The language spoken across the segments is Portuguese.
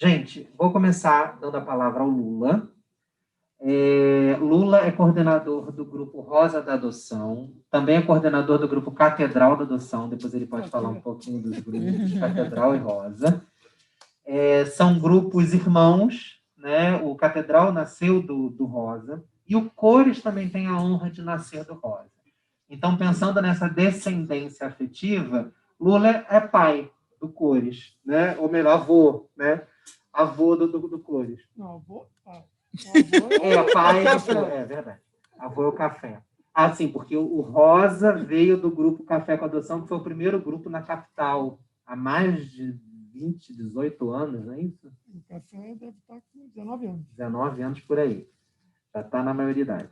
Gente, vou começar dando a palavra ao Lula. Lula é coordenador do grupo Rosa da Adoção, também é coordenador do grupo Catedral da Adoção, depois ele pode falar um pouquinho dos grupos Catedral e Rosa. São grupos irmãos, né? O Catedral nasceu do Rosa, e o Cores também tem a honra de nascer do Rosa. Então, pensando nessa descendência afetiva, Lula é pai do Cores, né? Ou melhor, avô, né? Avô do Cores. Não, avô... pai do Cores, é verdade. Avô é o café. Ah, sim, porque o Rosa veio do grupo Café com Adoção, que foi o primeiro grupo na capital, há mais de 18 anos, não é isso? O café deve estar com 19 anos. 19 anos por aí. Já está na maioridade.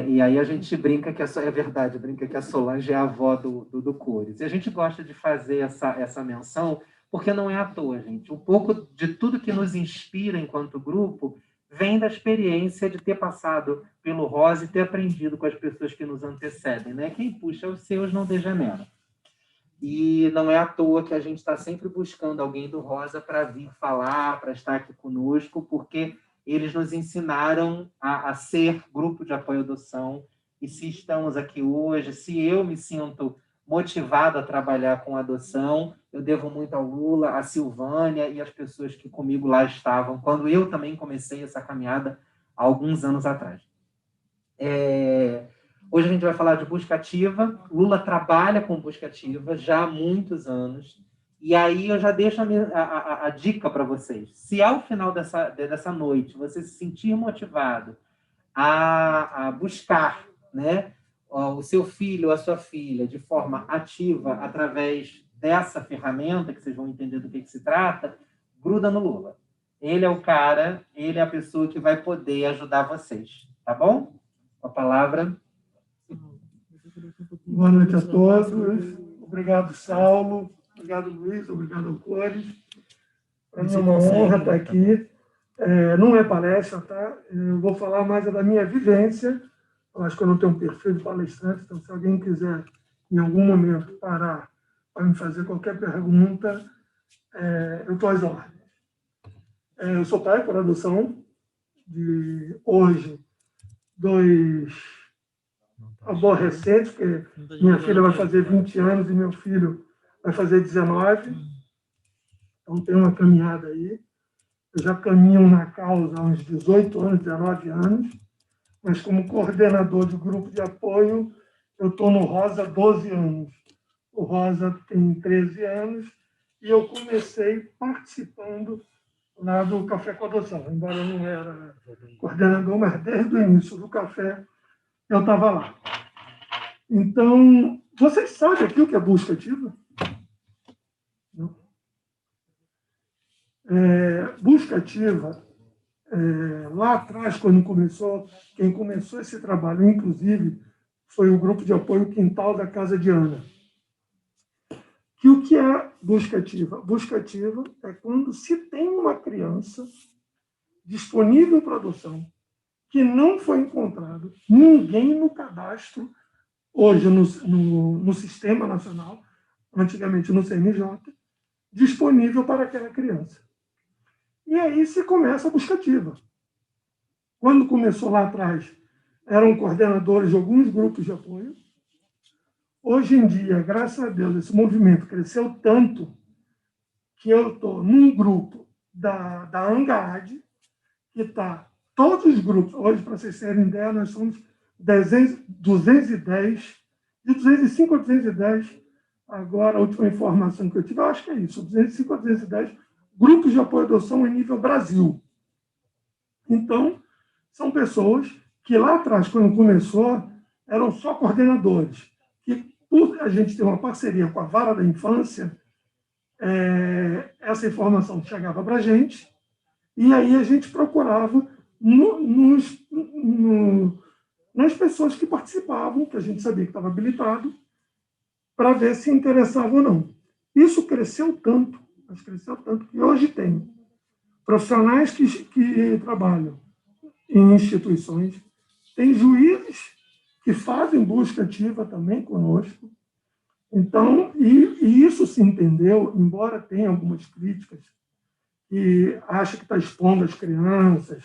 E aí a gente brinca que é verdade, brinca que a Solange é a avó do Cores. E a gente gosta de fazer essa menção, porque não é à toa, gente. Um pouco de tudo que nos inspira enquanto grupo vem da experiência de ter passado pelo Rosa e ter aprendido com as pessoas que nos antecedem, né? Quem puxa os seus não degenera. E não é à toa que a gente está sempre buscando alguém do Rosa para vir falar, para estar aqui conosco, porque eles nos ensinaram a ser grupo de apoio à adoção. E se estamos aqui hoje, se eu me sinto motivado a trabalhar com adoção, eu devo muito ao Lula, à Silvânia e às pessoas que comigo lá estavam, quando eu também comecei essa caminhada há alguns anos atrás. Hoje a gente vai falar de busca ativa. Lula trabalha com busca ativa já há muitos anos. E aí eu já deixo a dica para vocês. Se ao final dessa noite você se sentir motivado a buscar, né, o seu filho ou a sua filha de forma ativa através dessa ferramenta, que vocês vão entender do que se trata, gruda no Lula. Ele é o cara, ele é a pessoa que vai poder ajudar vocês. Tá bom? Com a palavra. Boa noite a todos. Obrigado, Saulo. Obrigado, Luiz. Obrigado, Cores. Para mim é uma honra estar aqui. Não é palestra, tá? Eu vou falar mais da minha vivência. Eu acho que eu não tenho um perfil de palestrante, então se alguém quiser, em algum momento, parar para me fazer qualquer pergunta, eu estou às ordens. Eu sou pai por adoção de hoje 2 avós recentes, porque minha filha vai fazer 20 anos e meu filho vai fazer 19. Então tem uma caminhada aí. Eu já caminho na causa há uns 18 anos, 19 anos, mas como coordenador de grupo de apoio, eu estou no Rosa há 12 anos. O Rosa tem 13 anos e eu comecei participando lá do Café com Adoção, embora eu não era coordenador, mas desde o início do café eu estava lá. Então, vocês sabem aqui o que é busca ativa? Não? Busca ativa, lá atrás, quando quem começou esse trabalho, inclusive, foi o grupo de apoio Quintal da Casa de Ana. Que o que é busca ativa? Busca ativa é quando se tem uma criança disponível para adoção que não foi encontrado ninguém no cadastro, hoje no Sistema Nacional, antigamente no CNJ, disponível para aquela criança. E aí se começa a busca ativa. Quando começou lá atrás, eram coordenadores de alguns grupos de apoio. Hoje em dia, graças a Deus, esse movimento cresceu tanto que eu estou num grupo da ANGAAD, que está todos os grupos. Hoje, para vocês terem ideia, nós somos 210, de 205 a 210, agora a última informação que eu tive, eu acho que é isso, 205 a 210 grupos de apoio à adoção em nível Brasil. Então, são pessoas que lá atrás, quando começou, eram só coordenadores, que por a gente ter uma parceria com a Vara da Infância, essa informação chegava para a gente, e aí a gente procurava nas pessoas que participavam, que a gente sabia que estava habilitado, para ver se interessava ou não. Isso cresceu tanto, mas cresceu tanto que hoje tem profissionais que trabalham em instituições, tem juízes que fazem busca ativa também conosco. Então, e isso se entendeu, embora tenha algumas críticas que acha que está expondo as crianças,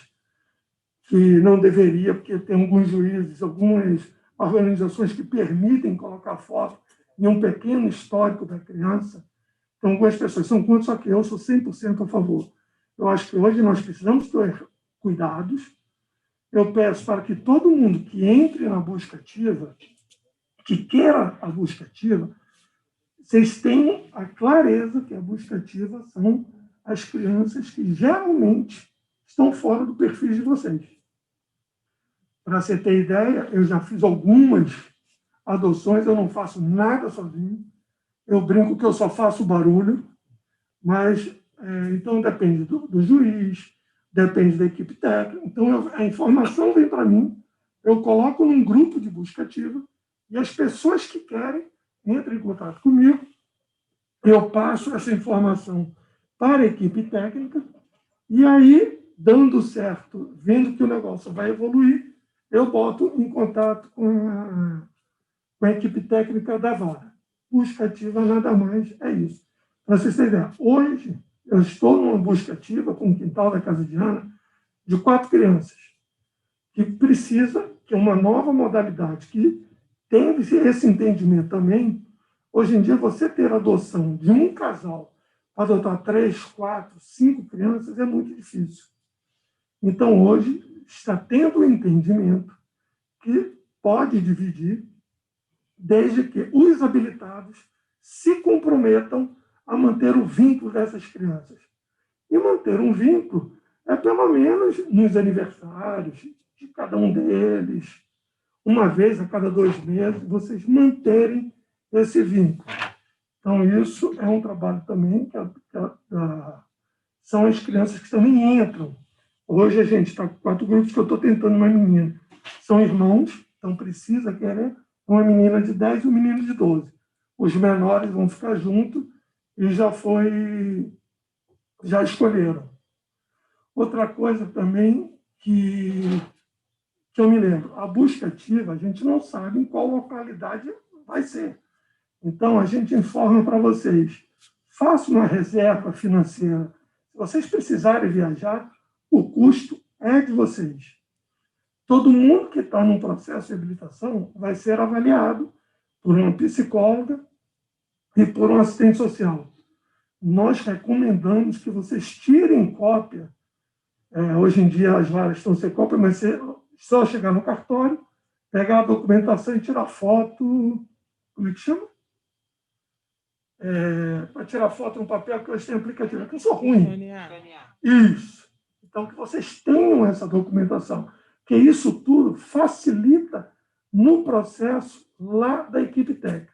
que não deveria, porque tem alguns juízes, algumas organizações que permitem colocar foto em um pequeno histórico da criança. Então, algumas pessoas são contra, só que eu sou 100% a favor. Eu acho que hoje nós precisamos ter cuidados. Eu peço para que todo mundo que entre na busca ativa, que queira a busca ativa, vocês tenham a clareza que a busca ativa são as crianças que geralmente estão fora do perfil de vocês. Para você ter ideia, eu já fiz algumas adoções, eu não faço nada sozinho. Eu brinco que eu só faço barulho, mas então depende do juiz, depende da equipe técnica. Então a informação vem para mim, eu coloco num grupo de busca ativa e as pessoas que querem entram em contato comigo, eu passo essa informação para a equipe técnica e aí, dando certo, vendo que o negócio vai evoluir, eu boto em contato com a equipe técnica da vara. Busca ativa nada mais é isso. Para vocês terem ideia, hoje eu estou numa busca ativa com o quintal da Casa de Ana de 4 crianças que precisa, que é uma nova modalidade, que tem esse entendimento também. Hoje em dia, você ter adoção de um casal para adotar 3, 4, 5 crianças é muito difícil. Então, hoje, está tendo um entendimento que pode dividir, desde que os habilitados se comprometam a manter o vínculo dessas crianças. E manter um vínculo é, pelo menos, nos aniversários de cada um deles, uma vez a cada 2 meses, vocês manterem esse vínculo. Então, isso é um trabalho também que são as crianças que também entram. Hoje a gente está com 4 grupos que eu estou tentando uma menina. São irmãos, então precisa querer uma menina de 10 e um menino de 12. Os menores vão ficar juntos e já escolheram. Outra coisa também que eu me lembro, a busca ativa, a gente não sabe em qual localidade vai ser. Então, a gente informa para vocês, faça uma reserva financeira. Se vocês precisarem viajar, o custo é de vocês. Todo mundo que está num processo de habilitação vai ser avaliado por uma psicóloga e por um assistente social. Nós recomendamos que vocês tirem cópia. Hoje em dia as varas estão sem cópia, mas só chegar no cartório, pegar a documentação e tirar foto. Como é que chama? Para tirar foto no papel, que hoje tem aplicativo. Que eu sou ruim. Isso. Então, que vocês tenham essa documentação. Que isso tudo facilita no processo lá da equipe técnica.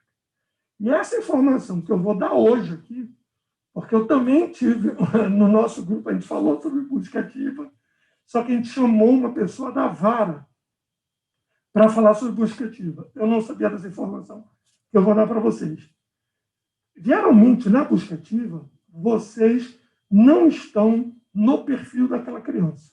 E essa informação que eu vou dar hoje aqui, porque eu também tive, no nosso grupo, a gente falou sobre busca ativa, só que a gente chamou uma pessoa da vara para falar sobre busca ativa. Eu não sabia dessa informação que eu vou dar para vocês. Geralmente, na busca ativa, vocês não estão no perfil daquela criança.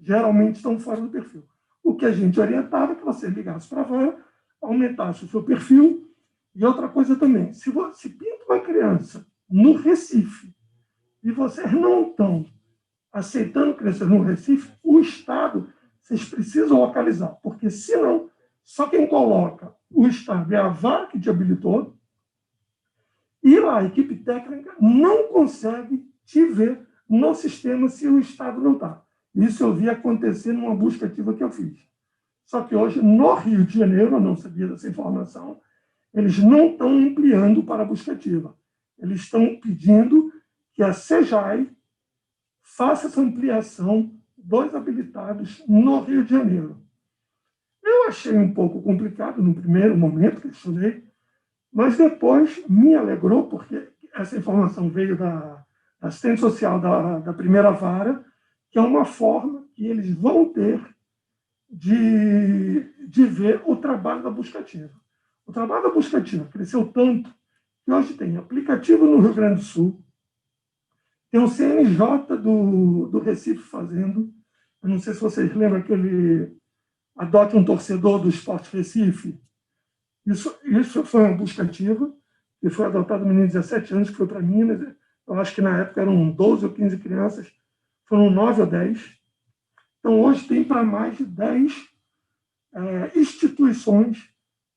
Geralmente estão fora do perfil. O que a gente orientava é que você ligasse para a vara, aumentasse o seu perfil. E outra coisa também, se pinta uma criança no Recife e vocês não estão aceitando crianças no Recife, o Estado, vocês precisam localizar, porque senão, só quem coloca o Estado é a vara que te habilitou e lá a equipe técnica não consegue te ver no sistema se o Estado não está. Isso eu vi acontecer numa busca ativa que eu fiz. Só que hoje, no Rio de Janeiro, eu não sabia dessa informação, eles não estão ampliando para a busca ativa. Eles estão pedindo que a CEJAI faça essa ampliação dos habilitados no Rio de Janeiro. Eu achei um pouco complicado no primeiro momento que eu estudei, mas depois me alegrou, porque essa informação veio da assistente social da primeira vara, que é uma forma que eles vão ter de ver o trabalho da busca ativa. O trabalho da busca ativa cresceu tanto que hoje tem aplicativo no Rio Grande do Sul, tem um CNJ do Recife fazendo, eu não sei se vocês lembram aquele Adote um Torcedor do Esporte Recife. Isso foi uma busca ativa, que foi adotado um menino de 17 anos, que foi para Minas. eu acho que na época eram 12 ou 15 crianças, foram 9 ou 10. Então, hoje tem para mais de 10 instituições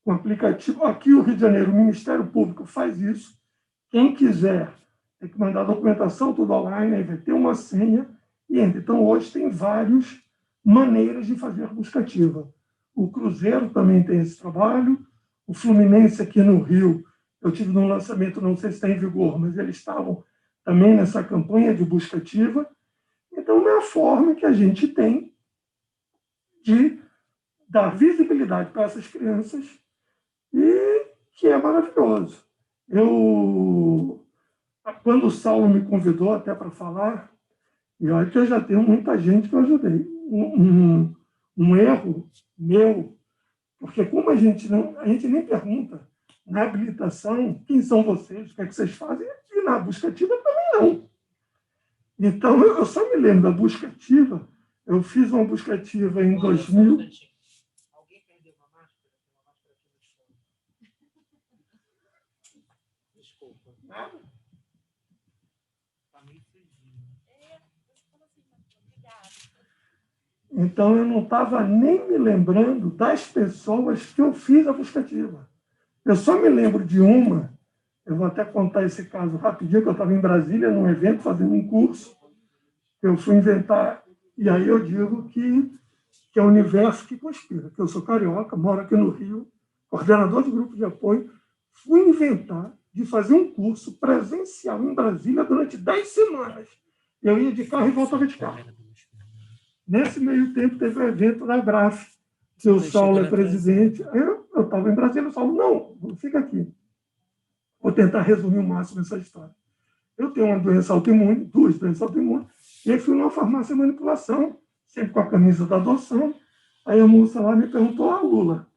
com aplicativo. Aqui, o Rio de Janeiro, o Ministério Público faz isso. Quem quiser tem que mandar a documentação tudo online, aí vai ter uma senha e entra. Então, hoje tem várias maneiras de fazer busca ativa. O Cruzeiro também tem esse trabalho. O Fluminense aqui no Rio, eu tive num lançamento, não sei se está em vigor, mas eles estavam também nessa campanha de busca ativa. Então, é a forma que a gente tem de dar visibilidade para essas crianças e que é maravilhoso. Quando o Saulo me convidou até para falar, e olha que eu já tenho muita gente que eu ajudei. Um erro meu, porque como a gente nem pergunta na habilitação quem são vocês, o que é que vocês fazem, e na busca ativa também não. Então, eu só me lembro da busca ativa, eu fiz uma busca ativa em 2000. Alguém perdeu uma máscara? Uma máscara aqui no chão. Desculpa. Nada? Tá meio fedinho. Você falou assim, obrigada. Então, eu não estava nem me lembrando das pessoas que eu fiz a busca ativa. Eu só me lembro de uma, eu vou até contar esse caso rapidinho, que eu estava em Brasília, num evento, fazendo um curso, eu fui inventar, e aí eu digo que é o universo que conspira, que eu sou carioca, moro aqui no Rio, coordenador de grupo de apoio, fui inventar de fazer um curso presencial em Brasília durante 10 semanas. Eu ia de carro e voltava de carro. Nesse meio tempo, teve o evento da Graf, que o Saulo é presidente. Eu estava em Brasília, o Saulo, não, fica aqui. Vou tentar resumir o máximo essa história. Eu tenho uma doença autoimune, 2 doenças autoimunes, e aí fui numa farmácia de manipulação, sempre com a camisa da adoção. Aí a moça lá me perguntou, Lula,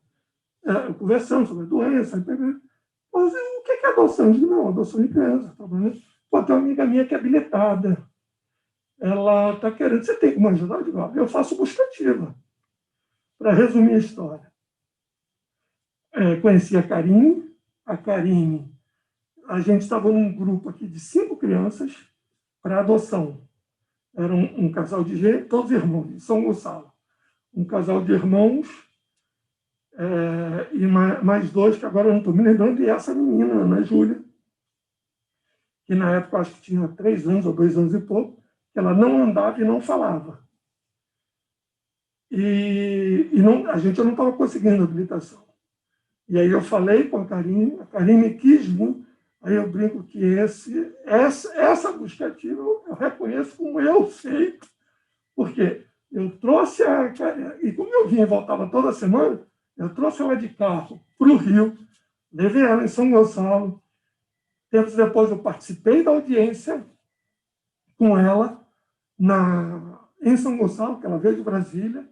conversando sobre a doença, mas o que é adoção? Eu digo, não, adoção de criança. Tá bom, né? Pô, tem uma amiga minha que é habilitada. Ela está querendo, você tem como ajudar? Eu digo, eu faço busca ativa. Para resumir a história. Conheci a Karine. A Karine, a gente estava num grupo aqui de 5 crianças para adoção. Era um casal de gêmeos, todos irmãos, de São Gonçalo. Um casal de irmãos e mais 2, que agora eu não estou me lembrando, e essa menina, Ana Júlia, que na época acho que tinha 3 anos ou 2 anos e pouco, que ela não andava e não falava. E a gente não estava conseguindo habilitação. E aí eu falei com a Karine quis vir, aí eu brinco que essa busca ativa eu reconheço como eu feito, porque eu trouxe e como eu vinha e voltava toda semana, eu trouxe ela de carro para o Rio, levei ela em São Gonçalo, tempos depois eu participei da audiência com ela em São Gonçalo, que ela veio de Brasília,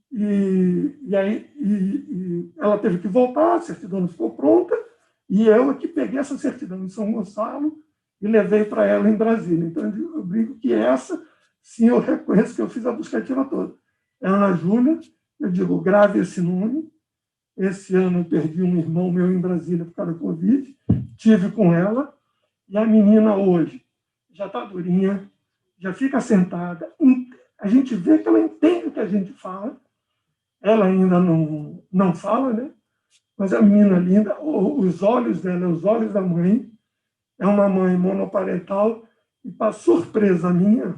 e aí ela teve que voltar, a certidão não ficou pronta, e eu que peguei essa certidão em São Gonçalo e levei para ela em Brasília. Então, eu brinco que essa, sim, eu reconheço que eu fiz a busca ativa toda. É a Ana Júlia, eu digo, grave esse nome. Esse ano eu perdi um irmão meu em Brasília por causa da Covid, tive com ela, e a menina hoje já está durinha, já fica sentada, a gente vê que ela entende o que a gente fala, ela ainda não fala, né? Mas a menina linda, os olhos dela, os olhos da mãe, é uma mãe monoparental, e para surpresa minha,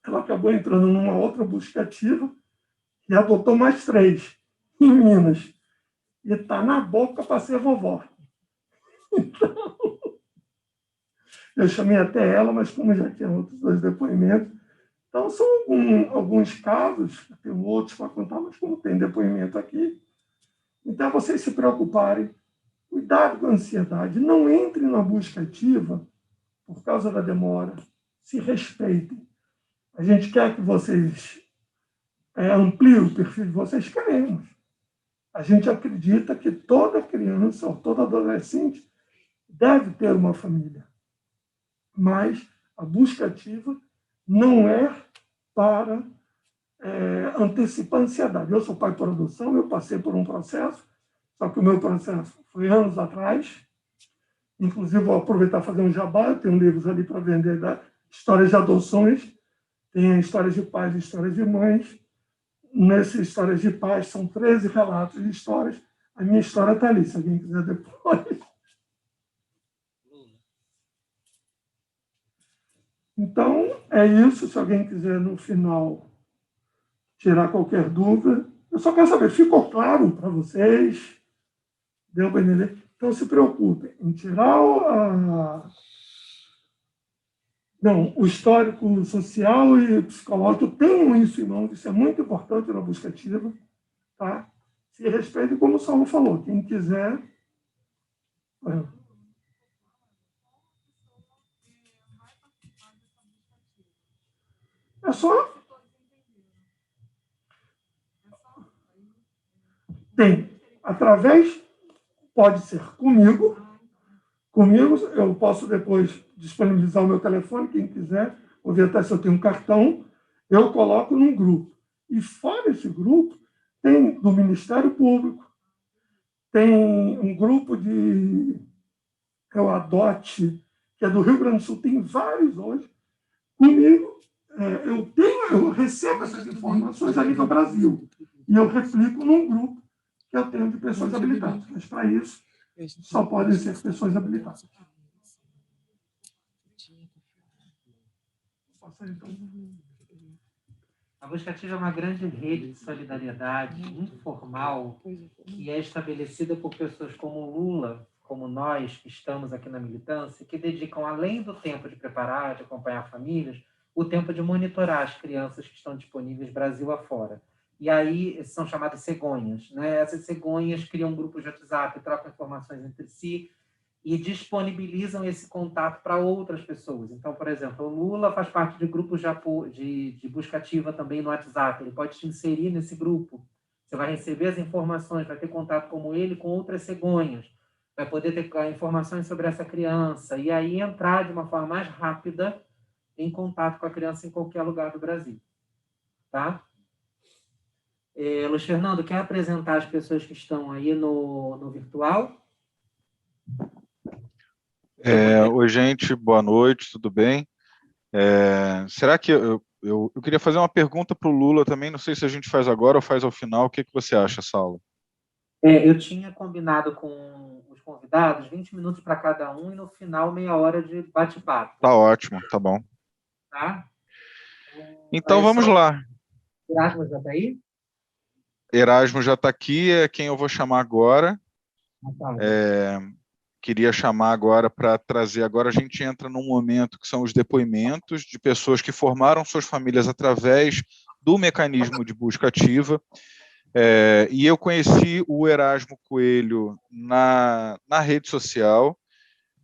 ela acabou entrando numa outra busca ativa e adotou mais 3 em Minas. E está na boca para ser vovó. Então, eu chamei até ela, mas como já tinha outros 2 depoimentos, então são alguns casos, tem outros para contar, mas como tem depoimento aqui, então vocês se preocuparem, cuidado com a ansiedade, não entrem na busca ativa por causa da demora, se respeitem. A gente quer que vocês ampliem o perfil de vocês, queremos. A gente acredita que toda criança ou todo adolescente deve ter uma família. Mas a busca ativa não é para antecipar a ansiedade. Eu sou pai por adoção, eu passei por um processo, só que o meu processo foi anos atrás, Inclusive, vou aproveitar e fazer um jabá, eu tenho livros ali para vender, histórias de adoções, tem histórias de pais e histórias de mães. Nessas histórias de pais, são 13 relatos de histórias. A minha história está ali, se alguém quiser depois. Então, é isso. Se alguém quiser, no final, tirar qualquer dúvida. Eu só quero saber, ficou claro para vocês? Deu para entender? Então, se preocupem em tirar não, o histórico social e psicológico. Tenham isso em mãos, isso é muito importante na busca ativa. Tá? Se respeite, como o Saulo falou. Quem quiser... É só... Tem. Através... Pode ser comigo. Comigo, eu posso depois disponibilizar o meu telefone, quem quiser, ou ver até se eu tenho um cartão, eu coloco num grupo. E fora esse grupo, tem do Ministério Público, tem um grupo de... É o ADOT, que é do Rio Grande do Sul, tem vários hoje. Comigo, eu recebo essas informações a nível Brasil. E eu replico num grupo que eu tenho de pessoas habilitadas. Mas, para isso, só podem ser pessoas habilitadas. A Busca Ativa é uma grande rede de solidariedade informal que é estabelecida por pessoas como Lula, como nós que estamos aqui na militância, que dedicam, além do tempo de preparar, de acompanhar famílias, o tempo de monitorar as crianças que estão disponíveis Brasil afora. E aí são chamadas cegonhas, né? Essas cegonhas criam grupos de WhatsApp, trocam informações entre si e disponibilizam esse contato para outras pessoas. Então, por exemplo, o Lula faz parte de grupos de busca ativa também no WhatsApp. Ele pode te inserir nesse grupo. Você vai receber as informações, vai ter contato como ele com outras cegonhas, vai poder ter informações sobre essa criança e aí entrar de uma forma mais rápida em contato com a criança em qualquer lugar do Brasil. Tá? Luiz Fernando, quer apresentar as pessoas que estão aí no virtual? Oi, gente, boa noite, tudo bem? Será que eu queria fazer uma pergunta para o Lula também, não sei se a gente faz agora ou faz ao final, o que você acha, Saulo? Eu tinha combinado com os convidados 20 minutos para cada um e no final meia hora de bate-papo. Tá ótimo, tá bom. Tá? Então vamos lá. Erasmo já está aí? Erasmo já está aqui, é quem eu vou chamar agora. Tá. Queria chamar agora para trazer, agora a gente entra num momento que são os depoimentos de pessoas que formaram suas famílias através do mecanismo de busca ativa. E eu conheci o Erasmo Coelho na rede social,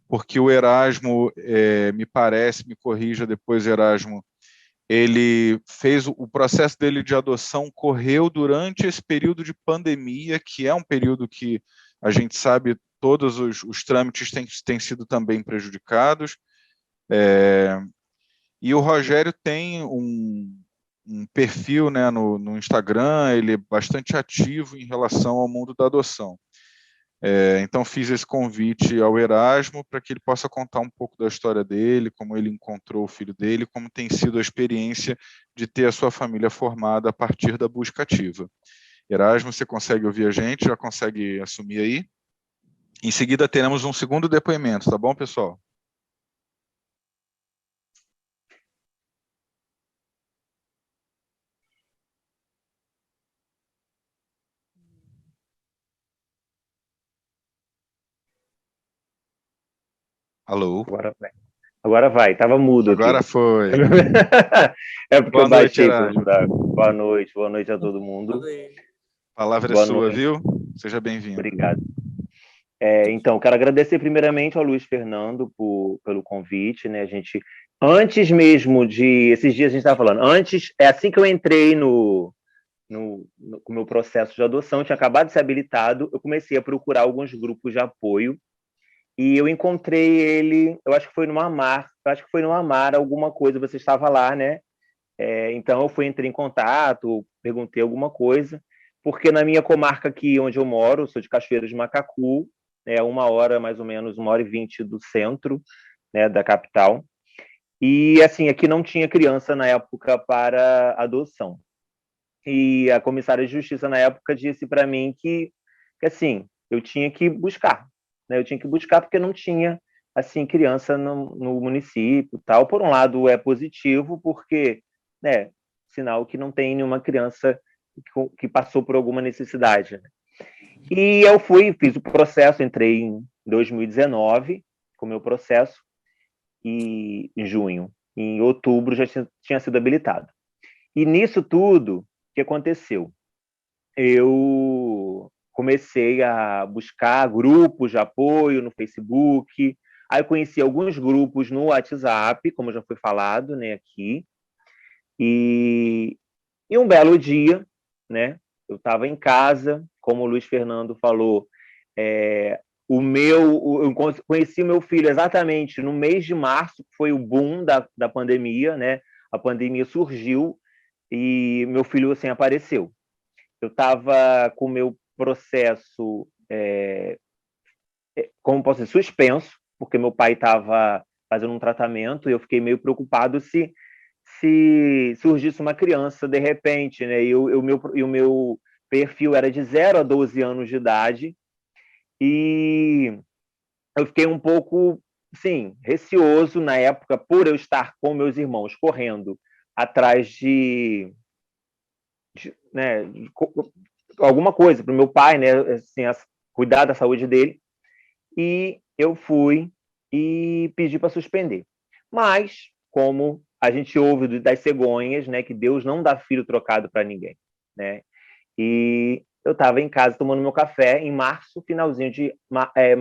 porque o Erasmo, me parece, me corrija depois, Erasmo, ele fez o processo dele de adoção, correu durante esse período de pandemia, que é um período que a gente sabe todos os trâmites têm sido também prejudicados. E o Rogério tem um perfil, né, no Instagram, ele é bastante ativo em relação ao mundo da adoção. Então fiz esse convite ao Erasmo para que ele possa contar um pouco da história dele, como ele encontrou o filho dele, como tem sido a experiência de ter a sua família formada a partir da busca ativa. Erasmo, você consegue ouvir a gente? Já consegue assumir aí? Em seguida teremos um segundo depoimento, tá bom, pessoal? Alô? Agora vai, estava mudo aqui. Agora foi. É porque Boa eu baixei noite, para ajudar. Boa noite a todo mundo. A palavra Boa é sua, noite. viu? Seja bem-vindo. Obrigado. Então, quero agradecer primeiramente ao Luiz Fernando pelo convite, né? A gente, antes mesmo de esses dias a gente estava falando, assim que eu entrei no meu processo de adoção, eu tinha acabado de ser habilitado, eu comecei a procurar alguns grupos de apoio e eu encontrei ele, eu acho que foi no Amar, alguma coisa, você estava lá, né? Então eu entrei em contato, perguntei alguma coisa, porque na minha comarca aqui onde eu moro, eu sou de Cachoeiro de Macacu, uma hora mais ou menos, 1h20 do centro, né, da capital. E assim, aqui não tinha criança na época para adoção. E a comissária de justiça na época disse para mim que assim, eu tinha que buscar, né? Eu tinha que buscar porque não tinha assim criança no município, tal. Por um lado é positivo porque, né, sinal que não tem nenhuma criança que passou por alguma necessidade, né? E eu fiz o processo, entrei em 2019 com o meu processo e em junho, em outubro já tinha sido habilitado. E nisso tudo, o que aconteceu? Eu comecei a buscar grupos de apoio no Facebook, aí eu conheci alguns grupos no WhatsApp, como já foi falado, né, aqui, e um belo dia, né, eu estava em casa, como o Luiz Fernando falou, eu conheci o meu filho exatamente no mês de março, que foi o boom da pandemia, né, a pandemia surgiu e meu filho, assim, apareceu. Eu estava com o meu processo, como posso dizer, suspenso, porque meu pai estava fazendo um tratamento e eu fiquei meio preocupado se surgisse uma criança de repente, né? E o meu perfil era de 0 a 12 anos de idade e eu fiquei um pouco, sim, receoso na época por eu estar com meus irmãos correndo atrás né, alguma coisa para o meu pai, né, assim, cuidar da saúde dele. E eu fui e pedi para suspender. Mas, como a gente ouve das cegonhas, né, que Deus não dá filho trocado para ninguém, né? E eu estava em casa tomando meu café em março, finalzinho de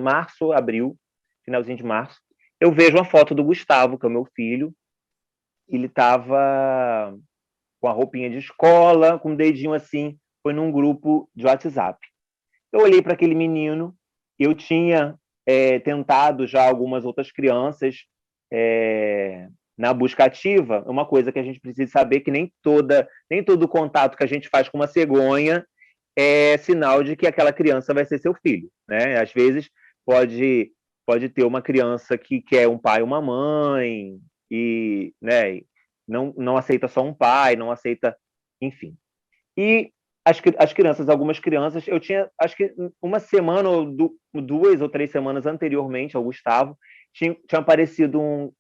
março, abril, finalzinho de março. Eu vejo uma foto do Gustavo, que é o meu filho. Ele estava com a roupinha de escola, com o dedinho assim, foi num grupo de WhatsApp. Eu olhei para aquele menino, eu tinha tentado já algumas outras crianças na busca ativa. Uma coisa que a gente precisa saber que nem todo contato que a gente faz com uma cegonha é sinal de que aquela criança vai ser seu filho, né? Às vezes pode ter uma criança que quer um pai e uma mãe e, né, não aceita só um pai, não aceita, enfim. E as crianças, algumas crianças, eu tinha, acho que uma semana, ou 2 ou 3 semanas anteriormente ao Gustavo, tinha aparecido um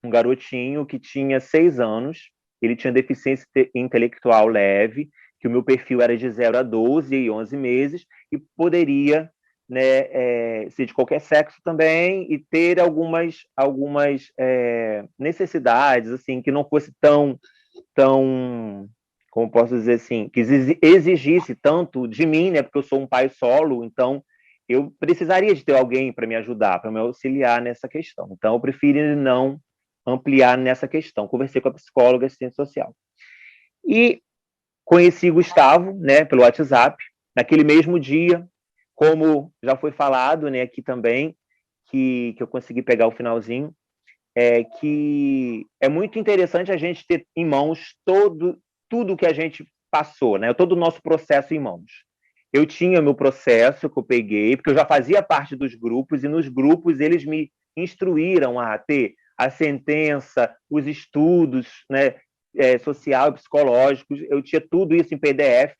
garotinho que tinha 6 anos, ele tinha deficiência intelectual leve, que o meu perfil era de 0 a 12 e 11 meses, e poderia, né, ser de qualquer sexo também, e ter algumas necessidades, assim, que não fosse tão, como posso dizer assim, que exigisse tanto de mim, né, porque eu sou um pai solo, então eu precisaria de ter alguém para me ajudar, para me auxiliar nessa questão. Então eu preferi não ampliar nessa questão. Conversei com a psicóloga, assistente social. E conheci Gustavo, né, pelo WhatsApp, naquele mesmo dia, como já foi falado, né, aqui também, que eu consegui pegar o finalzinho, que é muito interessante a gente ter em mãos tudo que a gente passou, né, todo o nosso processo em mãos. Eu tinha meu processo que eu peguei, porque eu já fazia parte dos grupos, e nos grupos eles me instruíram a ter a sentença, os estudos, né, social e psicológicos, eu tinha tudo isso em PDF.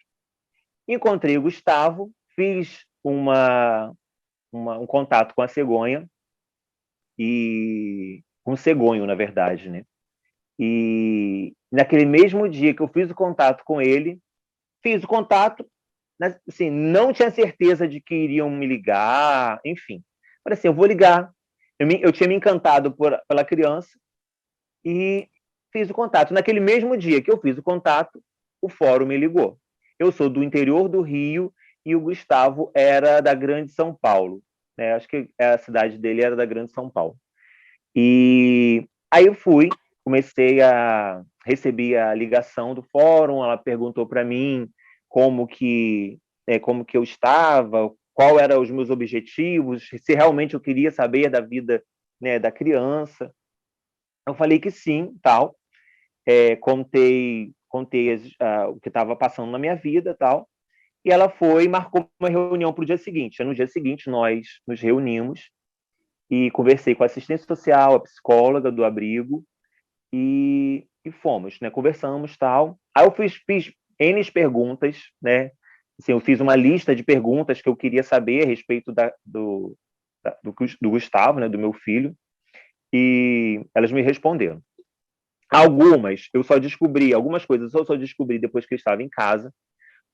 Encontrei o Gustavo, fiz um contato com a cegonha, e com o cegonho, na verdade, né? E naquele mesmo dia que eu fiz o contato com ele, fiz o contato, assim, não tinha certeza de que iriam me ligar, enfim. Falei assim, eu vou ligar. Eu tinha me encantado pela criança e fiz o contato. Naquele mesmo dia que eu fiz o contato, o fórum me ligou. Eu sou do interior do Rio e o Gustavo era da Grande São Paulo, né? Acho que a cidade dele era da Grande São Paulo. E aí eu recebi a ligação do fórum, ela perguntou para mim como que eu estava, qual eram os meus objetivos, se realmente eu queria saber da vida, né, da criança. Eu falei que sim, tal. Contei o que estava passando na minha vida, tal. e ela foi e marcou uma reunião para o dia seguinte. No dia seguinte, nós nos reunimos e conversei com a assistente social, a psicóloga do abrigo, e fomos, né? Conversamos, tal. Aí eu fiz N perguntas, né? Assim, eu fiz uma lista de perguntas que eu queria saber a respeito do Gustavo, né? Do meu filho, e elas me responderam. Algumas coisas eu só descobri depois que eu estava em casa,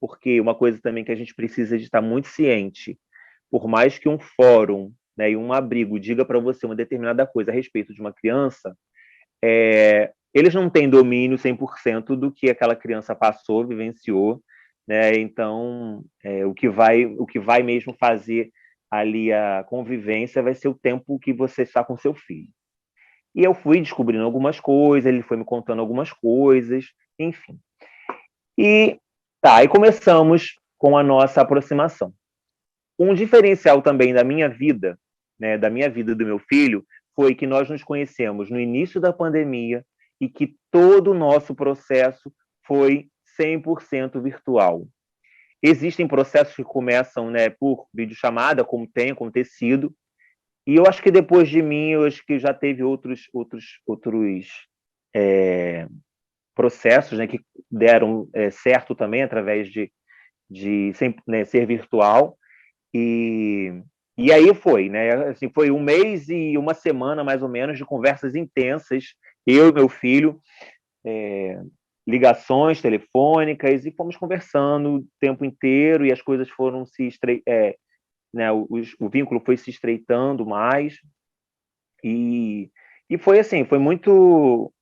porque uma coisa também que a gente precisa de estar muito ciente, por mais que um fórum, né, e um abrigo diga para você uma determinada coisa a respeito de uma criança, eles não têm domínio 100% do que aquela criança passou, vivenciou, né? Então, o que vai mesmo fazer ali a convivência vai ser o tempo que você está com seu filho. E eu fui descobrindo algumas coisas, ele foi me contando algumas coisas, enfim. E começamos com a nossa aproximação. Um diferencial também da minha vida, né, da minha vida e do meu filho, foi que nós nos conhecemos no início da pandemia e que todo o nosso processo foi 100% virtual. Existem processos que começam, né, por videochamada, como tem acontecido, e eu acho que depois de mim, eu acho que já teve outros processos, né, que deram certo também através de né, ser virtual. E aí foi, né? Assim, foi um mês e uma semana, mais ou menos, de conversas intensas, eu e meu filho, ligações telefônicas, e fomos conversando o tempo inteiro, e as coisas foram né, o vínculo foi se estreitando mais, e foi assim, foi muito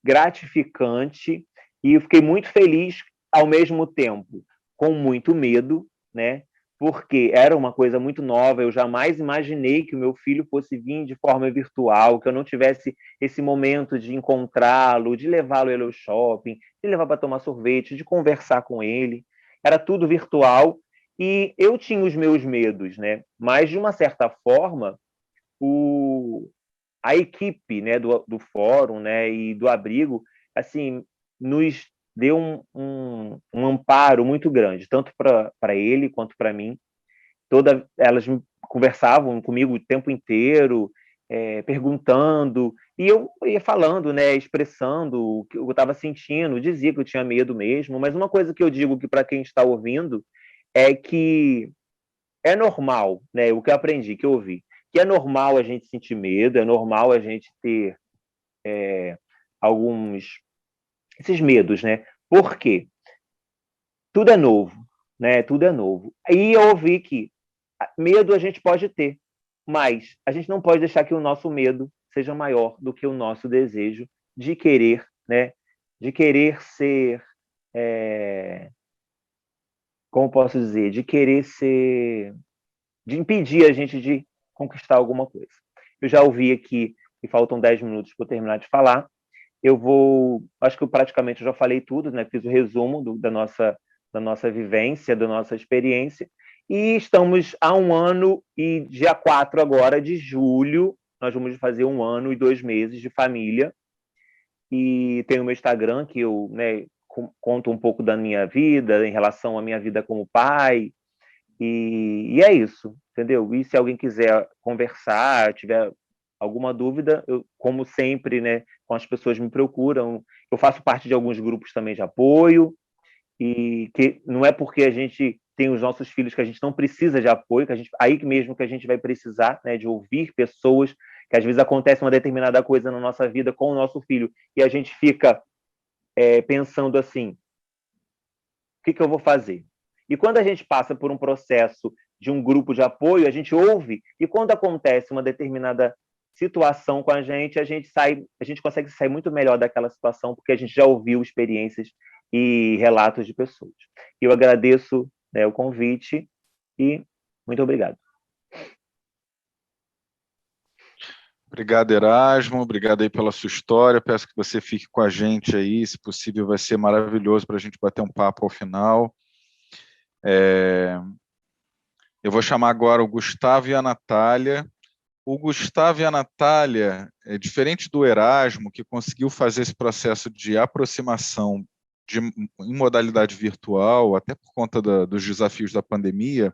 gratificante, e eu fiquei muito feliz ao mesmo tempo, com muito medo, né? Porque era uma coisa muito nova, eu jamais imaginei que o meu filho fosse vir de forma virtual, que eu não tivesse esse momento de encontrá-lo, de levá-lo ao shopping, de levar para tomar sorvete, de conversar com ele. Era tudo virtual e eu tinha os meus medos, né? Mas, de uma certa forma, a equipe, né, do fórum, né, e do abrigo, assim, nos deu um amparo muito grande, tanto para ele quanto para mim. Elas conversavam comigo o tempo inteiro, perguntando, e eu ia falando, né, expressando o que eu estava sentindo, dizia que eu tinha medo mesmo, mas uma coisa que eu digo que para quem está ouvindo é que é normal, né, o que eu aprendi, que eu ouvi, que é normal a gente sentir medo, é normal a gente ter alguns esses medos, né? Por quê? Tudo é novo, né? Tudo é novo. E eu ouvi que medo a gente pode ter, mas a gente não pode deixar que o nosso medo seja maior do que o nosso desejo de querer, né? De querer ser, como posso dizer, de querer ser, de impedir a gente de conquistar alguma coisa. Eu já ouvi aqui, e faltam 10 minutos para eu terminar de falar, acho que eu praticamente já falei tudo, né? Fiz o resumo da nossa vivência, da nossa experiência, e estamos há 1 ano e dia 4 agora de julho, nós vamos fazer 1 ano e 2 meses de família, e tem o meu Instagram, que eu, né, conto um pouco da minha vida, em relação à minha vida como pai, e é isso, entendeu? E se alguém quiser conversar, tiver alguma dúvida, eu, como sempre, né, com as pessoas me procuram, eu faço parte de alguns grupos também de apoio, e que não é porque a gente tem os nossos filhos que a gente não precisa de apoio, aí mesmo que a gente vai precisar, né, de ouvir pessoas, que às vezes acontece uma determinada coisa na nossa vida com o nosso filho, e a gente fica pensando assim, o que eu vou fazer? E quando a gente passa por um processo de um grupo de apoio, a gente ouve, e quando acontece uma determinada situação com a gente consegue sair muito melhor daquela situação, porque a gente já ouviu experiências e relatos de pessoas. Eu agradeço, né, o convite e muito obrigado. Obrigado, Erasmo. Obrigado aí pela sua história. Peço que você fique com a gente aí. Se possível, vai ser maravilhoso para a gente bater um papo ao final. Eu vou chamar agora o Gustavo e a Natália. O Gustavo e a Natália, diferente do Erasmo, que conseguiu fazer esse processo de aproximação em modalidade virtual, até por conta dos desafios da pandemia,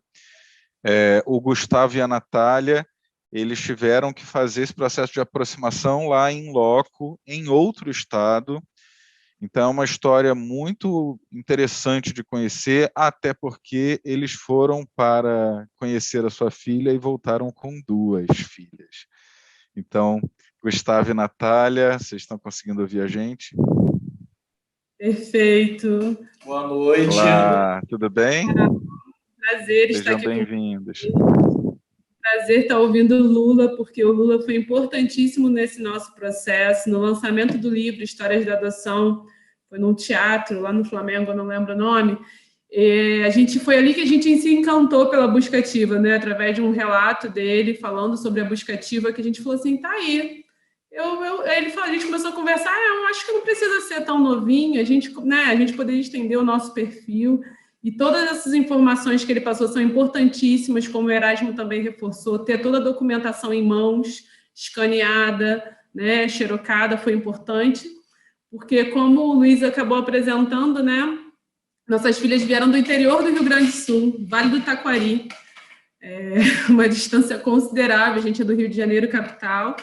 o Gustavo e a Natália, eles tiveram que fazer esse processo de aproximação lá em loco, em outro estado. Então, é uma história muito interessante de conhecer, até porque eles foram para conhecer a sua filha e voltaram com 2 filhas. Então, Gustavo e Natália, vocês estão conseguindo ouvir a gente? Perfeito. Boa noite. Olá, tudo bem? Prazer estar Sejam aqui bem-vindos. Prazer estar ouvindo o Lula, porque o Lula foi importantíssimo nesse nosso processo, no lançamento do livro Histórias da Adoção, foi num teatro lá no Flamengo, eu não lembro o nome. Foi ali que a gente se encantou pela buscativa, né? Através de um relato dele falando sobre a buscativa, que a gente falou assim, tá aí. A gente começou a conversar, eu acho que não precisa ser tão novinho, a gente poderia estender o nosso perfil, e todas essas informações que ele passou são importantíssimas, como o Erasmo também reforçou, ter toda a documentação em mãos, escaneada, né, xerocada, foi importante, porque como o Luiz acabou apresentando, né, nossas filhas vieram do interior do Rio Grande do Sul, Vale do Taquari, uma distância considerável, a gente é do Rio de Janeiro, capital.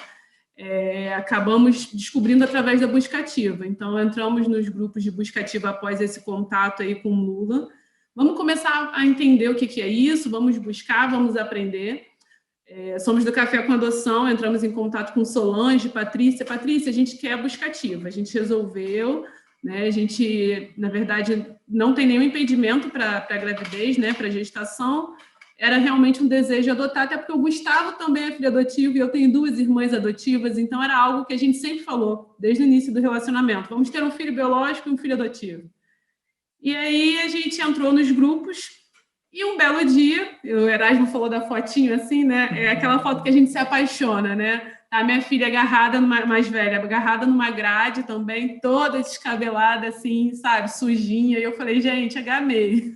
Acabamos descobrindo através da buscativa. Então, entramos nos grupos de buscativa após esse contato aí com o Lula. Vamos começar a entender o que é isso, vamos buscar, vamos aprender. Somos do Café com Adoção, entramos em contato com Solange, Patrícia. Patrícia, a gente quer a buscativa, a gente resolveu, né? A gente, na verdade, não tem nenhum impedimento para a gravidez, né? Para a gestação. Era realmente um desejo de adotar, até porque o Gustavo também é filho adotivo e eu tenho 2 irmãs adotivas, então era algo que a gente sempre falou, desde o início do relacionamento. Vamos ter um filho biológico e um filho adotivo. E aí a gente entrou nos grupos e um belo dia, o Erasmo falou da fotinho assim, né? É aquela foto que a gente se apaixona, né? A minha filha agarrada, mais velha, agarrada numa grade também, toda descabelada, assim, sabe, sujinha. E eu falei, gente, agamei.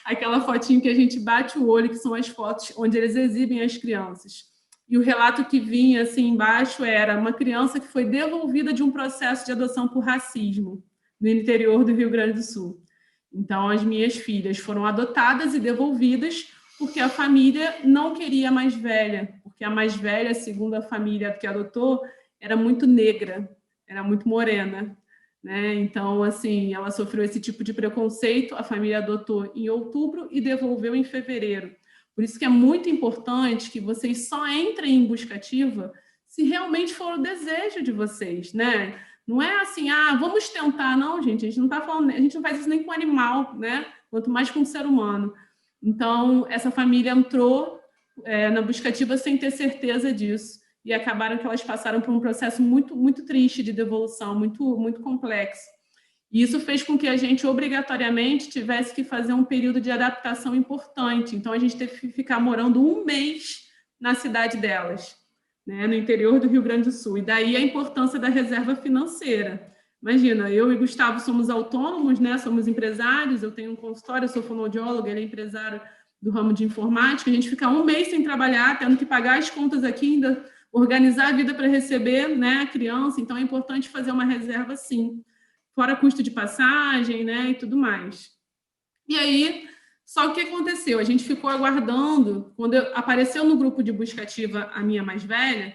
Aquela fotinho que a gente bate o olho, que são as fotos onde eles exibem as crianças. E o relato que vinha, assim, embaixo era uma criança que foi devolvida de um processo de adoção por racismo no interior do Rio Grande do Sul. Então, as minhas filhas foram adotadas e devolvidas porque a família não queria a mais velha, porque a mais velha, segundo a família que adotou, era muito negra, era muito morena, né? Então, assim, ela sofreu esse tipo de preconceito, a família adotou em outubro e devolveu em fevereiro. Por isso que é muito importante que vocês só entrem em buscativa se realmente for o desejo de vocês, né? Não é assim, vamos tentar, não, gente, a gente não tá falando, a gente não faz isso nem com animal, né? Quanto mais com o ser humano. Então, essa família entrou na buscativa sem ter certeza disso. E acabaram que elas passaram por um processo muito, muito triste de devolução, muito, muito complexo. E isso fez com que a gente, obrigatoriamente, tivesse que fazer um período de adaptação importante. Então, a gente teve que ficar morando 1 mês na cidade delas, né, no interior do Rio Grande do Sul. E daí a importância da reserva financeira. Imagina, eu e Gustavo somos autônomos, né? Somos empresários, eu tenho um consultório, eu sou fonoaudióloga, ele é empresário do ramo de informática, a gente fica 1 mês sem trabalhar, tendo que pagar as contas aqui, ainda organizar a vida para receber, né, a criança, então é importante fazer uma reserva sim, fora custo de passagem, né, e tudo mais. E aí, só que o que aconteceu? A gente ficou aguardando, quando apareceu no grupo de buscativa a minha mais velha,